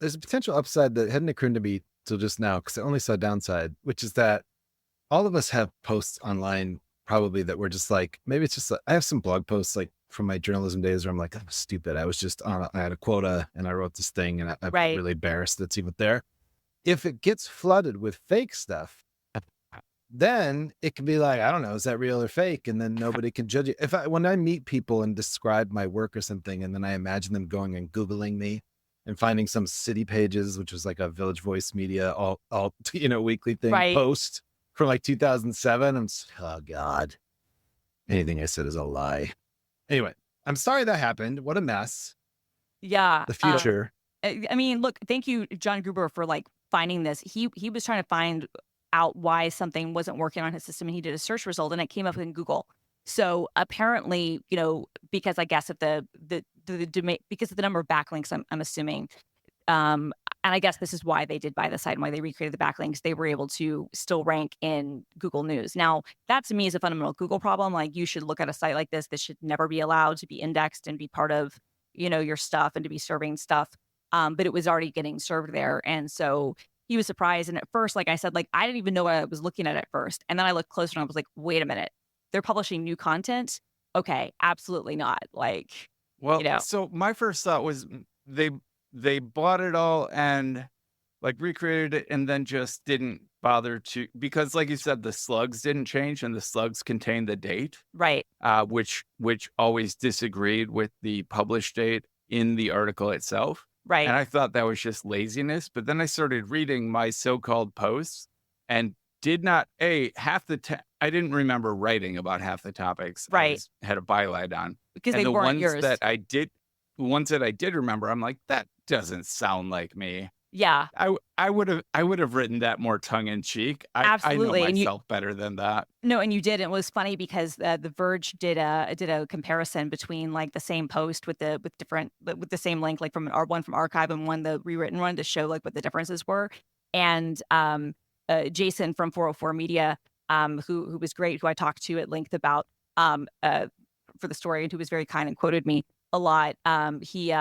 There's a potential upside that hadn't occurred to me till just now because I only saw downside, which is that all of us have posts online probably that we're just like, maybe it's just like, I have some blog posts like from my journalism days where I'm like, I'm stupid. I was just on, I had a quota and I wrote this thing and I'm Right. really embarrassed that's even there. If it gets flooded with fake stuff, then it can be like, I don't know, is that real or fake? And then nobody can judge it. When I meet people and describe my work or something, and then I imagine them going and Googling me and finding some city pages, which was like a Village Voice Media, all weekly thing Right. post from like 2007. I'm just, oh God, anything I said is a lie. Anyway, I'm sorry that happened. What a mess. Yeah. The future. I mean, look, thank you, John Gruber, for like finding this. He was trying to find out why something wasn't working on his system, and he did a search result, and it came up in Google. So apparently, because I guess of the domain, because of the number of backlinks, I'm assuming, and I guess this is why they did buy the site and why they recreated the backlinks. They were able to still rank in Google News. Now, that to me is a fundamental Google problem. Like, you should look at a site like this. This should never be allowed to be indexed and be part of, your stuff and to be serving stuff. But it was already getting served there. And so he was surprised. And at first, like I said, like I didn't even know what I was looking at first. And then I looked closer and I was like, wait a minute, they're publishing new content? Okay, absolutely not. Like, well, so my first thought was they bought it all and like recreated it and then just didn't bother to, because like you said, the slugs didn't change and the slugs contained the date. Right. Which always disagreed with the published date in the article itself. Right. And I thought that was just laziness. But then I started reading my so-called posts and did not, I didn't remember writing about half the topics Right. I had a byline on. Because and they weren't ones yours. that I did, ones that I did remember, I'm like, that doesn't sound like me. Yeah. I would have written that more tongue in cheek. Absolutely. I know myself better than that. No, and you did. It was funny because The Verge did a comparison between like the same post with the same link, like from one from archive and one the rewritten one, to show like what the differences were. And Jason from 404 Media, who was great, who I talked to at length about for the story, and who was very kind and quoted me a lot. He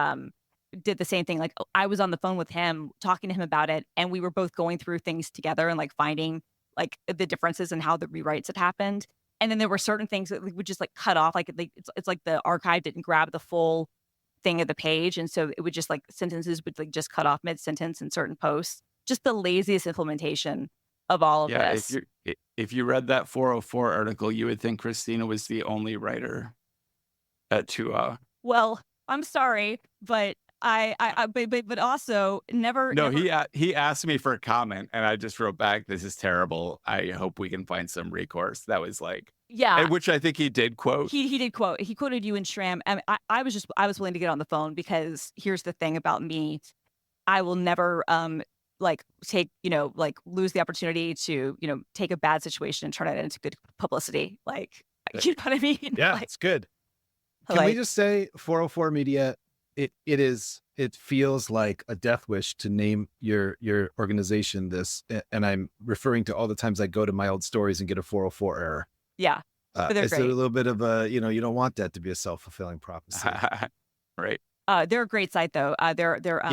did the same thing. Like, I was on the phone with him talking to him about it, and we were both going through things together and like finding like the differences and how the rewrites had happened. And then there were certain things that would just like cut off. Like it's like the archive didn't grab the full thing of the page, and so it would just like sentences would like just cut off mid sentence in certain posts. Just the laziest implementation of all of this. If you read that 404 article, you would think Christina was the only writer at TUAW. Well, I'm sorry, but but also never. No, never... he asked me for a comment, and I just wrote back, "This is terrible. I hope we can find some recourse." That was like, yeah, which I think he did quote. He did quote. He quoted you and Shram. And I was willing to get on the phone because here's the thing about me, I will never like take like lose the opportunity to take a bad situation and turn it into good publicity. Like, you know what I mean? Yeah, like, it's good. Can we just say 404 Media? It feels like a death wish to name your organization this, and I'm referring to all the times I go to my old stories and get a 404 error. Yeah, but they're it's great. a little bit of a you don't want that to be a self-fulfilling prophecy. Right. They're a great site though. They're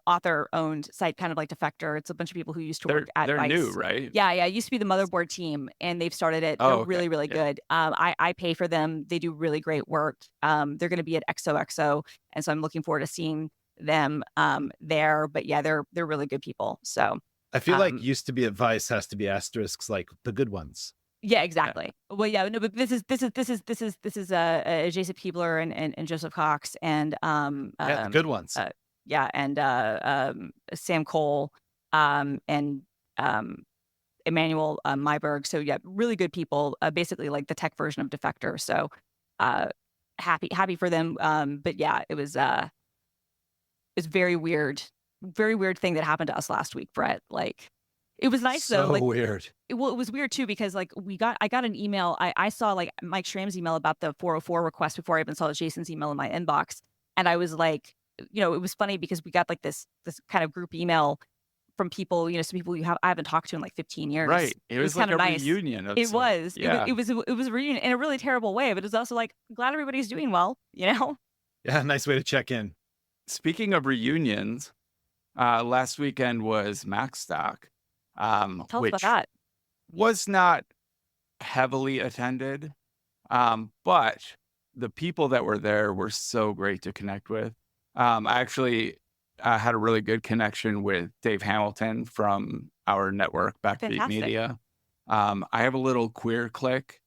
author owned site, kind of like Defector. It's a bunch of people who used to work at They're Vice. new, right? Yeah. It used to be the Motherboard team, and they've started it. They're really, really good. I pay for them. They do really great work. They're going to be at XOXO, and so I'm looking forward to seeing them there. But yeah, they're really good people. So I feel like used to be at Vice has to be asterisks like the good ones. Yeah, exactly. Yeah. Well, yeah, no, but this is Jason Keebler and Joseph Cox and the good ones. And Sam Cole and Emmanuel Myberg. So yeah, really good people. Basically like the tech version of Defector. So happy for them. But yeah, it's very weird thing that happened to us last week, Brett. Like, it was nice though. So like, weird. It was weird too, because like I got an email. I saw like Mike Schramm's email about the 404 request before I even saw Jason's email in my inbox. And I was like, it was funny because we got like this kind of group email from people, some people I haven't talked to in like 15 years. Right. It was like kind of a nice. reunion of It sorts. was. Yeah. It was a reunion in a really terrible way, but it's also like, I'm glad everybody's doing well, Yeah, nice way to check in. Speaking of reunions, last weekend was Macstock, Tell us which about that. was not heavily attended, but the people that were there were so great to connect with. I actually had a really good connection with Dave Hamilton from our network, Backbeat Fantastic. Media. I have a little queer clique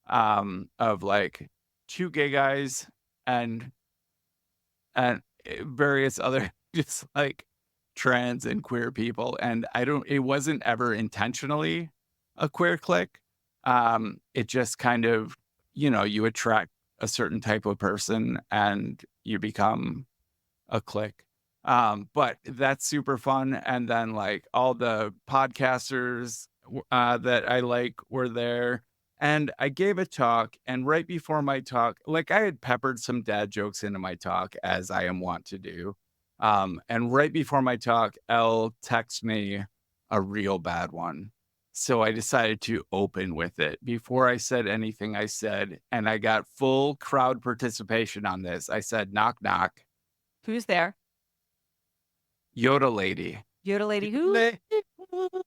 of like 2 gay guys and various other just like trans and queer people. And it wasn't ever intentionally a queer clique. It just kind of, you attract a certain type of person and you become a clique. But that's super fun. And then like all the podcasters that I like were there. And I gave a talk, and right before my talk, like I had peppered some dad jokes into my talk, as I am wont to do. And right before my talk, Elle texted me a real bad one. So I decided to open with it. Before I said anything, I said, and I got full crowd participation on this. I said, knock, knock. Who's there? Yoda lady. Yoda lady who?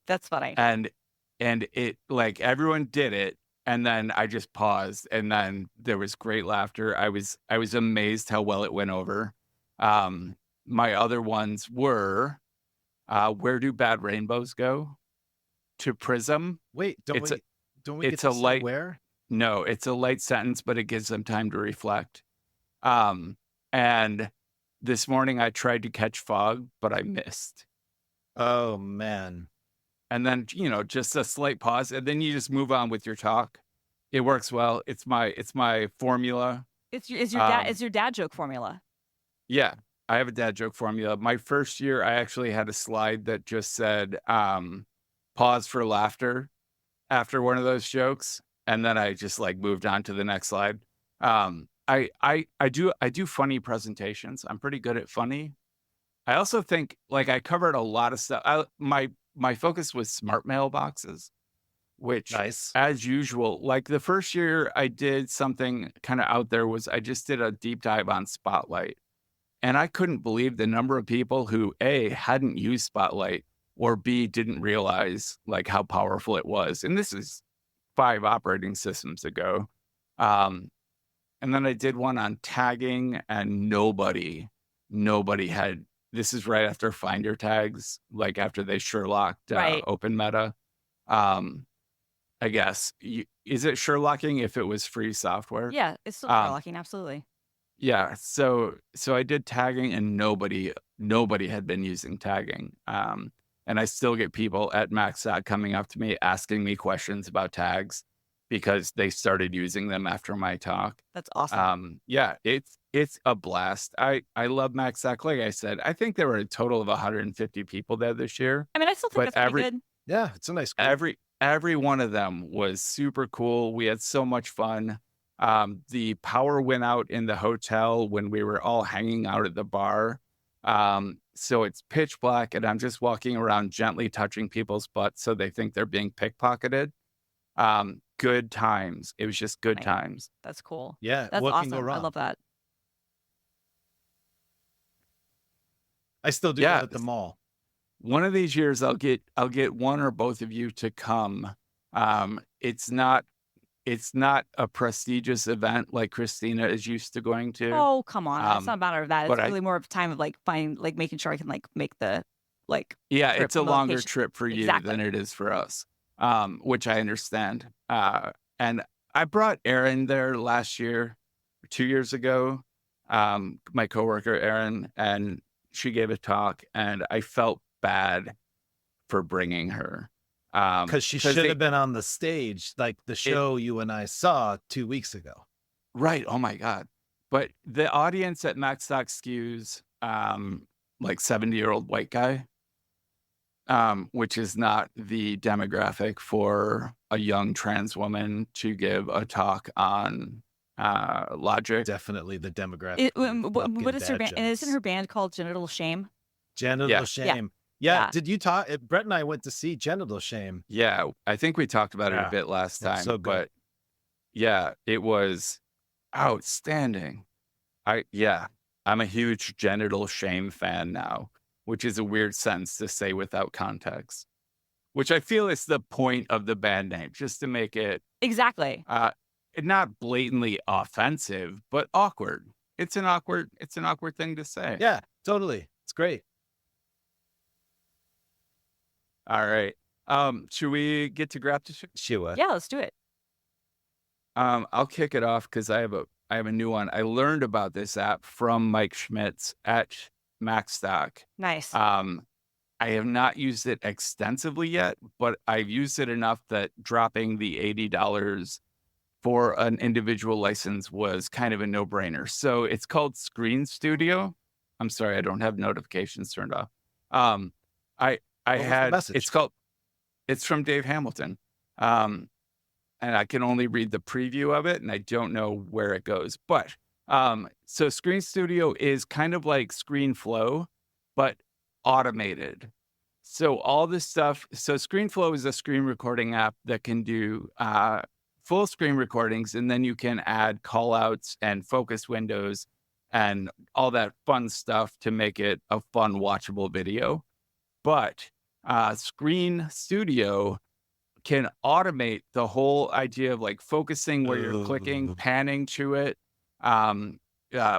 That's funny. And it, like, everyone did it. And then I just paused, and then there was great laughter. I was amazed how well it went over. My other ones were, where do bad rainbows go? To Prism. Wait, don't we get it's to a say light- where? No, it's a light sentence, but it gives them time to reflect. And this morning I tried to catch fog, but I missed. Oh man. And then, just a slight pause, and then you just move on with your talk. It works well. It's my formula. It's your dad joke formula. Yeah, I have a dad joke formula. My first year, I actually had a slide that just said, pause for laughter after one of those jokes. And then I just like moved on to the next slide. I do funny presentations. I'm pretty good at funny. I also think like I covered a lot of stuff. My focus was smart mailboxes, which Nice. as usual, like the first year I did something kind of out there was I just did a deep dive on Spotlight. And I couldn't believe the number of people who A, hadn't used Spotlight, or B, didn't realize like how powerful it was. And this is 5 operating systems ago. And then I did one on tagging, and nobody had. This is right after Finder tags, like after they Sherlocked Right. Open Meta. I guess is it Sherlocking if it was free software? Yeah, it's still Um, Sherlocking, absolutely. Yeah, so I did tagging, and nobody had been using tagging. And I still get people at Macstock coming up to me asking me questions about tags because they started using them after my talk. That's awesome. Yeah, it's a blast. I love Macstock. Like I said, I think there were a total of 150 people there this year. I mean, I still think but that's pretty good. Yeah, it's a nice group. Every one of them was super cool. We had so much fun. The power went out in the hotel when we were all hanging out at the bar. So it's pitch black, and I'm just walking around gently touching people's butts so they think they're being pickpocketed. Good times. It was just good Right. times. That's cool. Yeah, That's what can awesome. go I wrong? love that. I still do Yeah. that at the mall. One of these years, I'll get one or both of you to come. It's not a prestigious event like Christina is used to going to. Oh, come on. It's not a matter of that. It's but really more of a time of like making sure I can like make the like Yeah, trip it's a from longer location. trip for you Exactly. than it is for us, which I understand. And I brought Erin there last year, 2 years ago, my coworker Erin, and she gave a talk, and I felt bad for bringing her. Because she should have been on the stage, like the show you and I saw 2 weeks ago. Right. Oh my God. But the audience at Macstock skews like 70-year-old white guy, which is not the demographic for a young trans woman to give a talk on logic. Definitely the demographic. what is her band? And isn't her band called Genital Shame? Genital Yeah. Shame? Yeah. Yeah. Did you talk? Brett and I went to see Genital Shame. Yeah, I think we talked about it Yeah. a bit last That's time, so good. but yeah, it was outstanding. I'm a huge Genital Shame fan now, which is a weird sentence to say without context, which I feel is the point of the band name, just to make it Exactly. not blatantly offensive, but awkward. It's an awkward thing to say. Yeah, totally. It's great. All right. Should we get to GrAPPtitude? Shua. Yeah, let's do it. I'll kick it off because I have a new one. I learned about this app from Mike Schmitz at Macstock. Nice. I have not used it extensively yet, but I've used it enough that dropping the $80 for an individual license was kind of a no-brainer. So it's called Screen Studio. I'm sorry, I don't have notifications turned off. I What was the message? It's from Dave Hamilton. And I can only read the preview of it, and I don't know where it goes. But so Screen Studio is kind of like ScreenFlow, but automated. So all this stuff. So ScreenFlow is a screen recording app that can do full screen recordings, and then you can add callouts and focus windows and all that fun stuff to make it a fun, watchable video. But Screen Studio can automate the whole idea of like focusing where you're clicking, panning to it,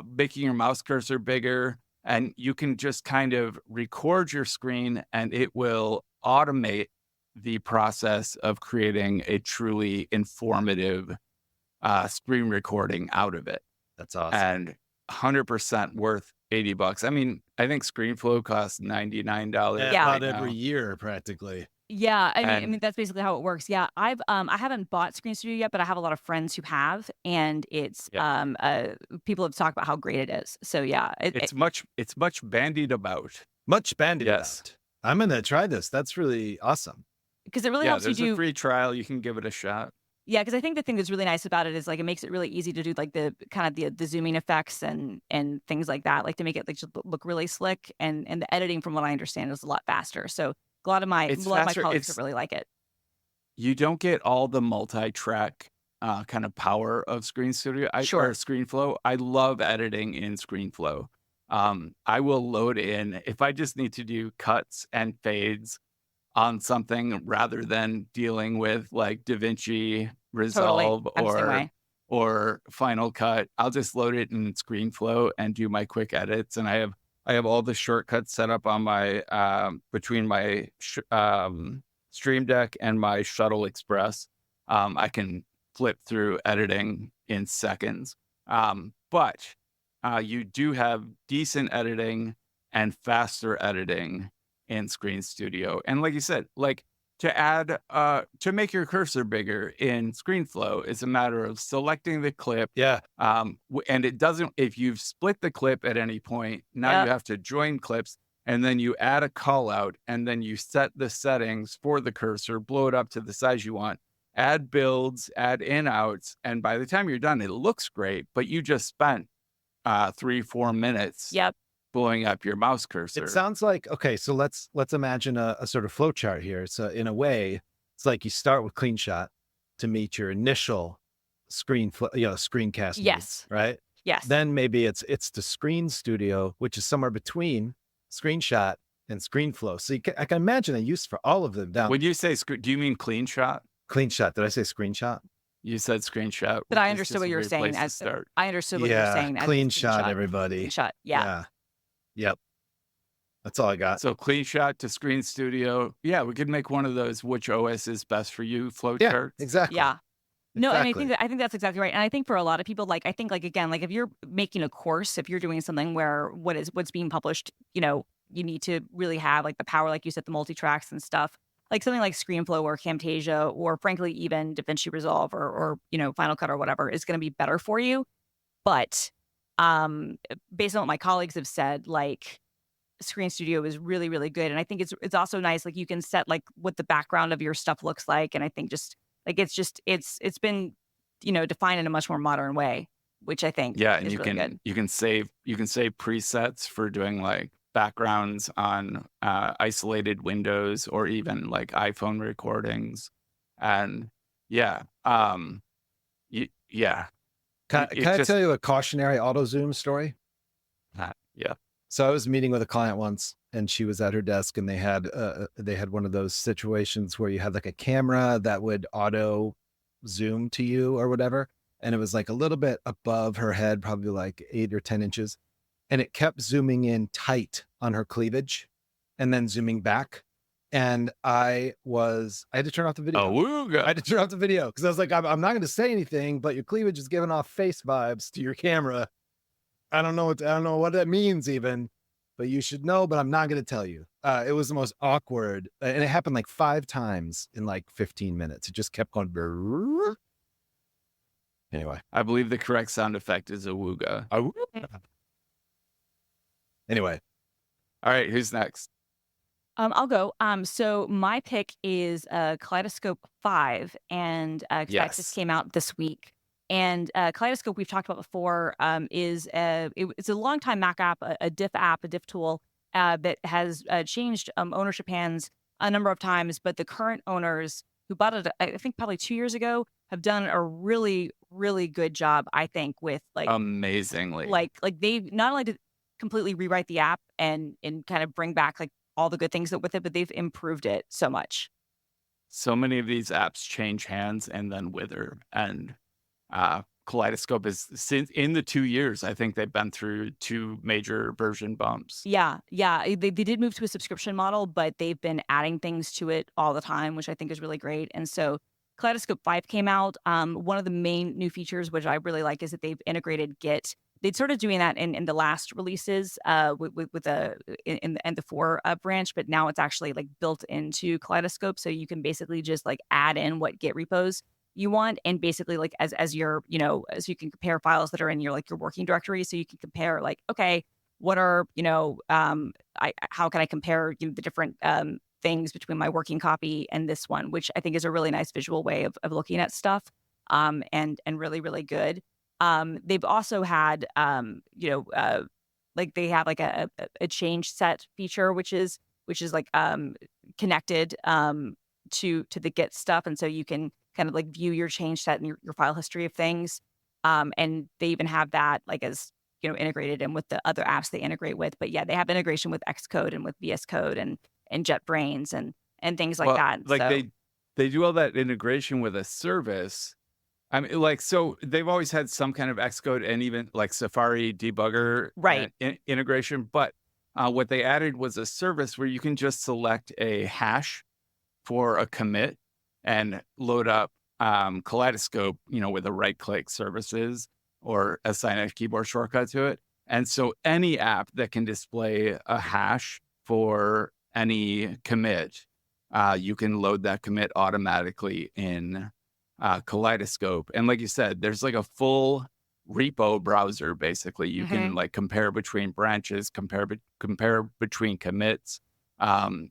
making your mouse cursor bigger, and you can just kind of record your screen and it will automate the process of creating a truly informative screen recording out of it. That's awesome. And 100% worth $80. I mean, I think ScreenFlow costs $99. Yeah. right About every now. year, practically. Yeah, I And- mean that's basically how it works. Yeah, I haven't bought Screen Studio yet, but I have a lot of friends who have, and it's people have talked about how great it is. So yeah, It's much bandied about. Much bandied Yes. about. I'm going to try this. That's really awesome. because it really Yeah, helps you there's a do. free trial. You can give it a shot. Yeah, because I think the thing that's really nice about it is like it makes it really easy to do like the kind of the zooming effects and things like that, like to make it like just look really slick, and the editing, from what I understand, is a lot faster. So a lot of my It's colleagues faster. would really like it. You don't get all the multi-track kind of power of Screen Studio Sure. or ScreenFlow. I love editing in ScreenFlow. I will load in if I just need to do cuts and fades on something rather than dealing with like DaVinci Resolve I'm the same way. or Final Cut. I'll just load it in ScreenFlow and do my quick edits. And I have all the shortcuts set up on my between my Stream Deck and my Shuttle Express. I can flip through editing in seconds. But you do have decent editing and faster editing in Screen Studio. And like you said, like to add to make your cursor bigger in ScreenFlow is a matter of selecting the clip. Yeah. And it doesn't, if you've split the clip at any point, now Yep. you have to join clips, and then you add a call out, and then you set the settings for the cursor, blow it up to the size you want, add builds, add in outs. And by the time you're done, it looks great, but you just spent 3-4 minutes Yep. blowing up your mouse cursor. It sounds like, okay, so let's imagine a sort of flow chart here. So in a way, it's like you start with clean shot to meet your initial screencast. Yes. needs, right? Yes. Then maybe it's the Screen Studio, which is somewhere between screenshot and ScreenFlow. So I can imagine a use for all of them down. When you say, do you mean clean shot? Clean shot. Did I say screenshot? You said screenshot. But I which is understood just what a you were weird saying. place to start. I understood what you were saying. as clean a shot, screenshot. everybody. Clean shot. Yeah. Yep. That's all I got. So clean shot to Screen Studio. Yeah, we could make one of those which OS is best for you flow Yeah, charts. exactly. Yeah. No, and Exactly. I think that's exactly right. And I think for a lot of people, like I think like again, like if you're making a course, if you're doing something where what's being published, you need to really have like the power, like you said, the multi-tracks and stuff, like something like ScreenFlow or Camtasia, or frankly even DaVinci Resolve or Final Cut or whatever is going to be better for you. But based on what my colleagues have said, like Screen Studio is really, really good. And I think it's also nice, like you can set like what the background of your stuff looks like. And I think just like it's been defined in a much more modern way, which I think Yeah, and is you really can good. you can save presets for doing like backgrounds on isolated windows or even like iPhone recordings. And yeah, yeah, Can it I just tell you a cautionary auto zoom story? yeah. So I was meeting with a client once, and she was at her desk, and they had one of those situations where you had like a camera that would auto zoom to you or whatever, and it was like a little bit above her head, probably like 8 or 10 inches, and it kept zooming in tight on her cleavage, and then zooming back. And I had to turn off the video. I had to turn off the video because I was like, I'm not going to say anything, but your cleavage is giving off face vibes to your camera. I don't know what that means even, but you should know, but I'm not going to tell you. It was the most awkward, and it happened like 5 times in like 15 minutes. It just kept going. Brrr. Anyway, I believe the correct sound effect is a wooga. anyway, All right, who's next? I'll go. So my pick is Kaleidoscope 5, and 'cause that just Yes. came out this week. And Kaleidoscope, we've talked about before, it's a longtime Mac app, a diff tool that has changed ownership hands a number of times. But the current owners who bought it, I think probably 2 years ago, have done a really, really good job, I think, with Amazingly. like they not only did completely rewrite the app and kind of bring back like all the good things that with it, but they've improved it so much. So many of these apps change hands and then wither. And Kaleidoscope is since in the 2 years, I think they've been through 2 major version bumps. Yeah. They did move to a subscription model, but they've been adding things to it all the time, which I think is really great. And so Kaleidoscope 5 came out. One of the main new features, which I really like, is that they've integrated Git. They'd started doing that in the last releases with the 4 branch, but now it's actually like built into Kaleidoscope. So you can basically just like add in what Git repos you want, and basically like as your, as you can compare files that are in your like your working directory. So you can compare like, okay, what are, how can I compare the different things between my working copy and this one, which I think is a really nice visual way of looking at stuff, and really, really good. They've also had, like they have like a change set feature, which is like connected to the Git stuff, and so you can kind of like view your change set and your file history of things. And they even have that like as integrated in with the other apps they integrate with. But yeah, they have integration with Xcode and with VS Code and JetBrains and things like that. Like so. they do all that integration with a service. I mean, like, so they've always had some kind of Xcode and even like Safari debugger Right. integration. But what they added was a service where you can just select a hash for a commit and load up Kaleidoscope, with a right-click services or assign a keyboard shortcut to it. And so any app that can display a hash for any commit, you can load that commit automatically in Kaleidoscope. And like you said, there's like a full repo browser. Basically, you can like compare between branches, compare between commits.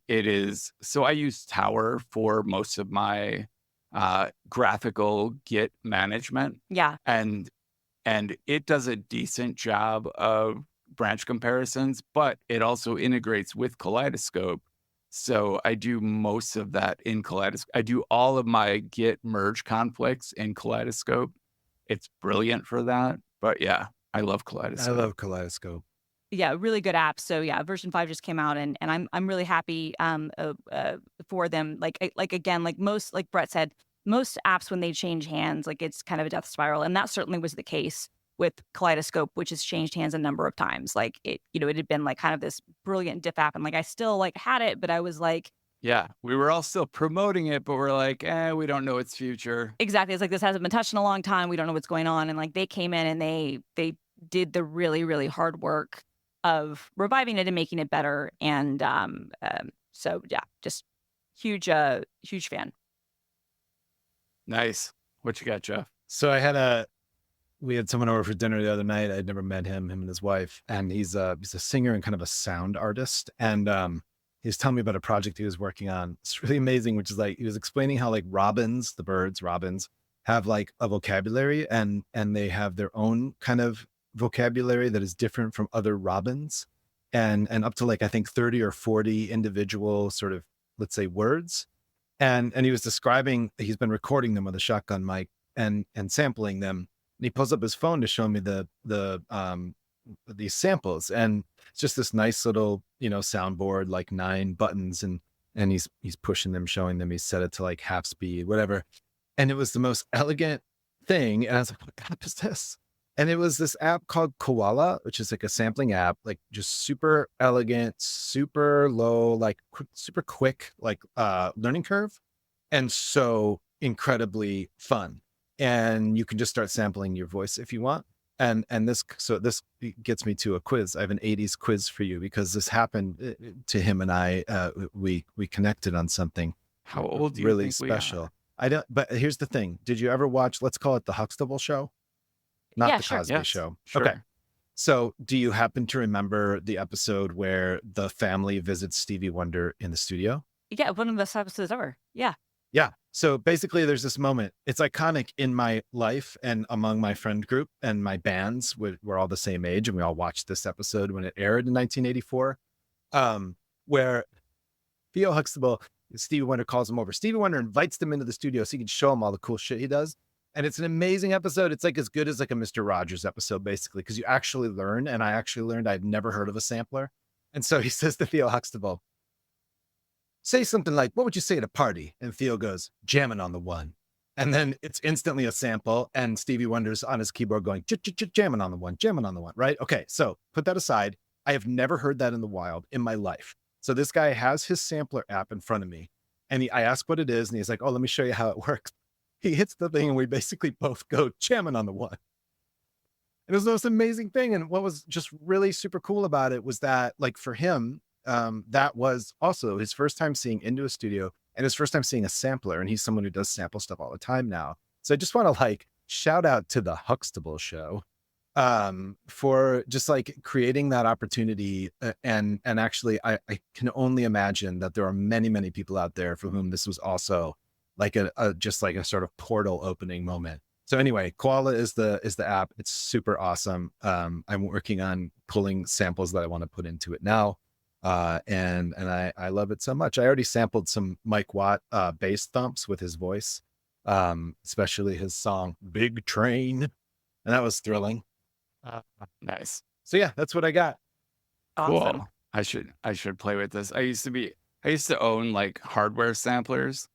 It is so I use Tower for most of my graphical Git management. Yeah. And it does a decent job of branch comparisons, but it also integrates with Kaleidoscope. So I do most of that in Kaleidoscope. I do all of my Git merge conflicts in Kaleidoscope. It's brilliant for that. But yeah, I love Kaleidoscope. I love Kaleidoscope. Yeah, really good app. So yeah, version 5 just came out, and I'm really happy for them. Like again, like most, like Brett said, most apps when they change hands, like it's kind of a death spiral, and that certainly was the case with Kaleidoscope, which has changed hands a number of times. Like it had been like kind of this brilliant diff app, and like I still like had it, but I was like, yeah, we were all still promoting it, but we're like, we don't know its future. Exactly, it's like this hasn't been touched in a long time. We don't know what's going on, and like they came in and they did the really, really hard work of reviving it and making it better. And so yeah, just huge fan. Nice. What you got, Jeff? So we had someone over for dinner the other night. I'd never met him and his wife, and he's a singer and kind of a sound artist. And he was telling me about a project he was working on. It's really amazing, which is like, he was explaining how like robins, the birds, robins, have like a vocabulary, and they have their own kind of vocabulary that is different from other robins. and up to like, I think 30 or 40 individual sort of, let's say, words. And he was describing, he's been recording them with a shotgun mic and sampling them. And he pulls up his phone to show me these samples. And it's just this nice little, soundboard, like 9 buttons, and he's pushing them, showing them, he's set it to like half speed, whatever. And it was the most elegant thing. And I was like, what app is this? And it was this app called Koala, which is like a sampling app, like just super elegant, super low, like super quick, like learning curve. And so incredibly fun. And you can just start sampling your voice if you want. And this gets me to a quiz. I have an 80s quiz for you because this happened to him and I. We connected on something. How old do you really think special? we are? I don't. But here's the thing: did you ever watch? Let's call it the Huxtable Show, not Yeah, the sure. Cosby Yes, Show. sure. Okay. So, do you happen to remember the episode where the family visits Stevie Wonder in the studio? Yeah, one of the best episodes ever. Yeah. Yeah. So basically there's this moment, it's iconic in my life and among my friend group and my bands. We're all the same age and we all watched this episode when it aired in 1984, where Theo Huxtable, Stevie Wonder calls him over. Stevie Wonder invites them into the studio so he can show them all the cool shit he does. And it's an amazing episode. It's like as good as like a Mr. Rogers episode, basically, because you actually learn. And I actually learned I'd never heard of a sampler. And so he says to Theo Huxtable, say something like, what would you say at a party? And Theo goes, jamming on the one. And then it's instantly a sample. And Stevie Wonder's on his keyboard going, jamming on the one, jamming on the one, right? Okay, so put that aside. I have never heard that in the wild in my life. So this guy has his sampler app in front of me. And I ask what it is. And he's like, oh, let me show you how it works. He hits the thing and we basically both go jamming on the one. It was the most amazing thing. And what was just really super cool about it was that, like, for him, that was also his first time seeing into a studio and his first time seeing a sampler. And he's someone who does sample stuff all the time now. So I just want to like shout out to the Huxtable Show for just like creating that opportunity. And actually, I can only imagine that there are many, many people out there for whom this was also like just like a sort of portal opening moment. So anyway, Koala is the app. It's super awesome. I'm working on pulling samples that I want to put into it now. And I love it so much. I already sampled some Mike Watt bass thumps with his voice, especially his song Big Train. And that was thrilling. Nice. So yeah, that's what I got. Awesome. Cool. I should play with this. I used to own like hardware samplers.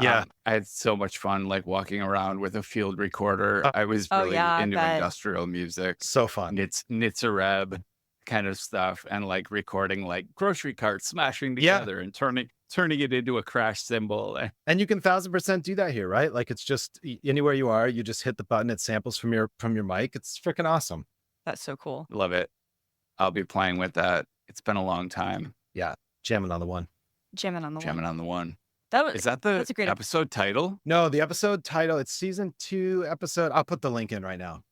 Yeah. I had so much fun like walking around with a field recorder. I was really into industrial music. So fun. It's Nitzareb kind of stuff and like recording like grocery carts smashing together and turning it into a crash cymbal. And you can 1000% do that here, right? Like it's just anywhere you are, you just hit the button, it samples from your mic. It's freaking awesome. That's so cool. Love it. I'll be playing with that. It's been a long time. Yeah. Jamming on the one. Jamming on the one. Is that the that's a great episode title? No, the episode title, it's season 2 episode. I'll put the link in right now.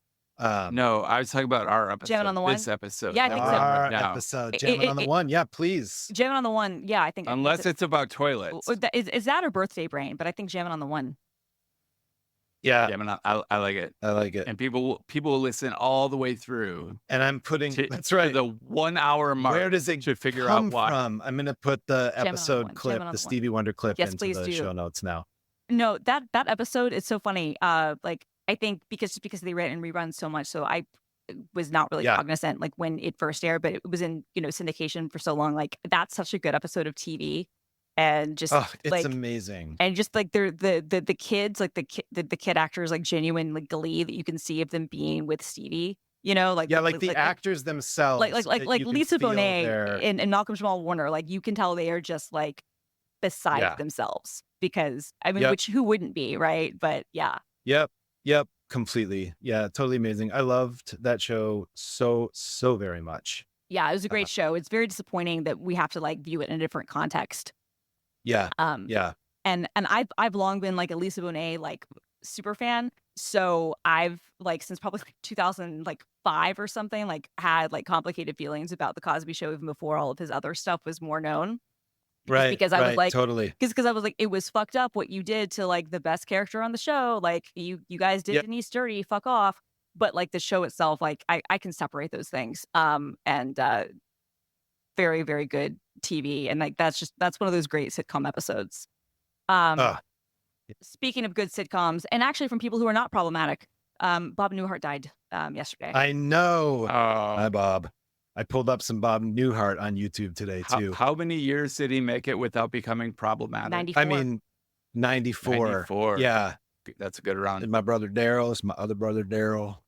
No, I was talking about our episode. Jamming on the one? This episode. Yeah, I think so. Our now. episode, Jamming on the one. Yeah, please. Jamming on the one. Yeah, I think. Unless it's about toilets. Is that or birthday brain? But I think jamming on the one. Yeah. Jamming on, I like it. I like it. And people will listen all the way through. And I'm putting, That's right. The 1 hour mark. Where does it to figure come out why. from? I'm going to put the Jamming on the episode one. clip, Jamming on the the one. Stevie Wonder clip Yes, into please the do. show notes now. No, that episode is so funny. Like I think because they ran and rerun so much, so I was not really cognizant like when it first aired, but it was in syndication for so long. Like that's such a good episode of TV, and just it's like amazing. And just like they're the kids, like the kid actors, like genuine like glee that you can see of them being with Stevie. Like the actors themselves, like Lisa Bonet and Malcolm Jamal Warner, like you can tell they are just like beside themselves because I mean, which who wouldn't be, right? But yeah. Yep. Completely. Yeah. Totally amazing. I loved that show so very much. Yeah. It was a great show. It's very disappointing that we have to like view it in a different context. Yeah. Yeah. And I've long been like a Lisa Bonet like super fan. So I've like since probably like 2005 or something like had like complicated feelings about the Cosby Show even before all of his other stuff was more known. Right. Because I was like, totally. Because I was like, it was fucked up what you did to like the best character on the show. Like you guys did Denise dirty, fuck off. But like the show itself, like I can separate those things. And very, very good TV. And like, that's one of those great sitcom episodes. Ugh. Speaking of good sitcoms, and actually from people who are not problematic, Bob Newhart died yesterday. I know. Oh, Hi, Bob. I pulled up some Bob Newhart on YouTube today, too. how many years did he make it without becoming problematic? 94. I mean, 94. 94. Yeah. That's a good run. And my brother Daryl is my other brother Daryl.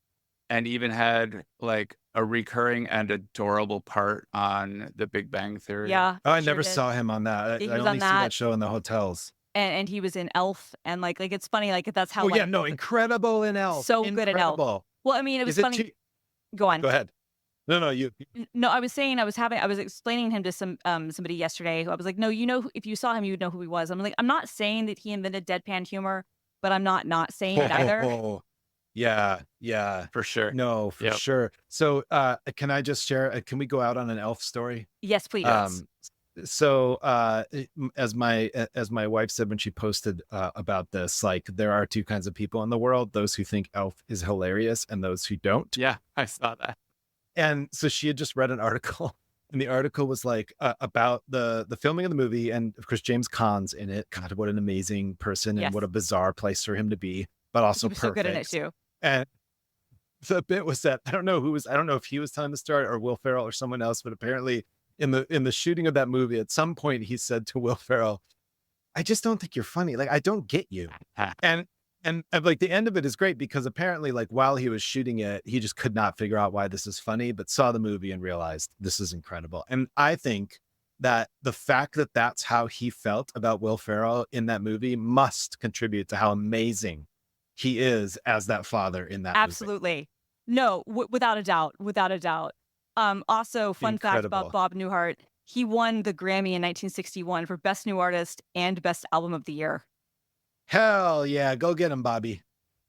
And even had like a recurring and adorable part on The Big Bang Theory. Yeah. Oh, I sure never did. saw him on that. He I was only on see that that. show in the hotels. And he was in Elf, and like it's funny, like that's how. Oh, like, yeah. No, incredible in Elf. So good in Elf. Incredible. Well, I mean, it was Is funny. too- Go on. Go ahead. No, you. No, I was saying I was explaining him to somebody yesterday who I was like, no, if you saw him, you'd know who he was. I'm like, I'm not saying that he invented deadpan humor, but I'm not saying it either. Yeah. For sure. No, for Yep. sure. So, can I just share? Can we go out on an Elf story? Yes, please. So, as my wife said when she posted about this, like there are two kinds of people in the world: those who think Elf is hilarious and those who don't. Yeah, I saw that. And so she had just read an article, and the article was like about the filming of the movie, and of course James Caan's in it. God, what an amazing person, and Yes. what a bizarre place for him to be, but also he was perfect. so good in it too. And the bit was that I don't know if he was telling the story or Will Ferrell or someone else, but apparently in the shooting of that movie, at some point he said to Will Ferrell, "I just don't think you're funny. Like I don't get you." And like the end of it is great because apparently like while he was shooting it, he just could not figure out why this is funny, but saw the movie and realized this is incredible. And I think that the fact that that's how he felt about Will Ferrell in that movie must contribute to how amazing he is as that father in that movie. Absolutely. No, without a doubt. Also, fun fact Incredible. about Bob Newhart: he won the Grammy in 1961 for Best New Artist and Best Album of the Year. Hell yeah, go get him, Bobby.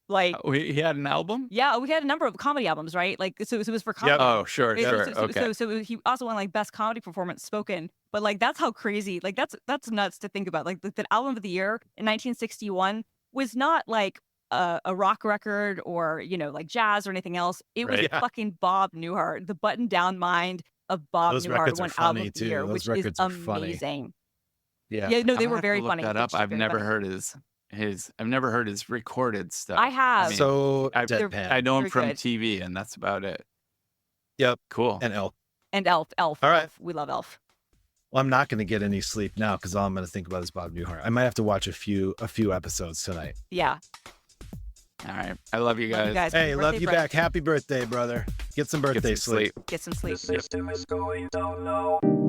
Like, He had an album? yeah, we had a number of comedy albums, right? Like, so it was for comedy. Oh, sure. Okay. So he also won like Best Comedy Performance Spoken. But like, that's how crazy. Like, that's nuts to think about. Like, the album of the year in 1961 was not like a rock record or like jazz or anything else. It was Right. Yeah. fucking Bob Newhart, the button down mind of Bob Those Newhart records won are funny, album of the too. year, Those which is records are funny. amazing. Yeah. Yeah, no, they I'm were gonna have very to look funny. that up. It's I've very never funny. heard I've never heard his recorded stuff. I have. mean, So I- deadpan. I know him Very from good. TV, and that's about it. Yep. Cool. And Elf. And Elf. All right. Elf. We love Elf. Well, I'm not going to get any sleep now because all I'm going to think about is Bob Newhart. I might have to watch a few episodes tonight. Yeah. All right. I love you Love guys. you guys. Hey, Happy love birthday, you Brett. back. Happy birthday, brother. Get some Get birthday some sleep. Get some The sleep. system is going down low.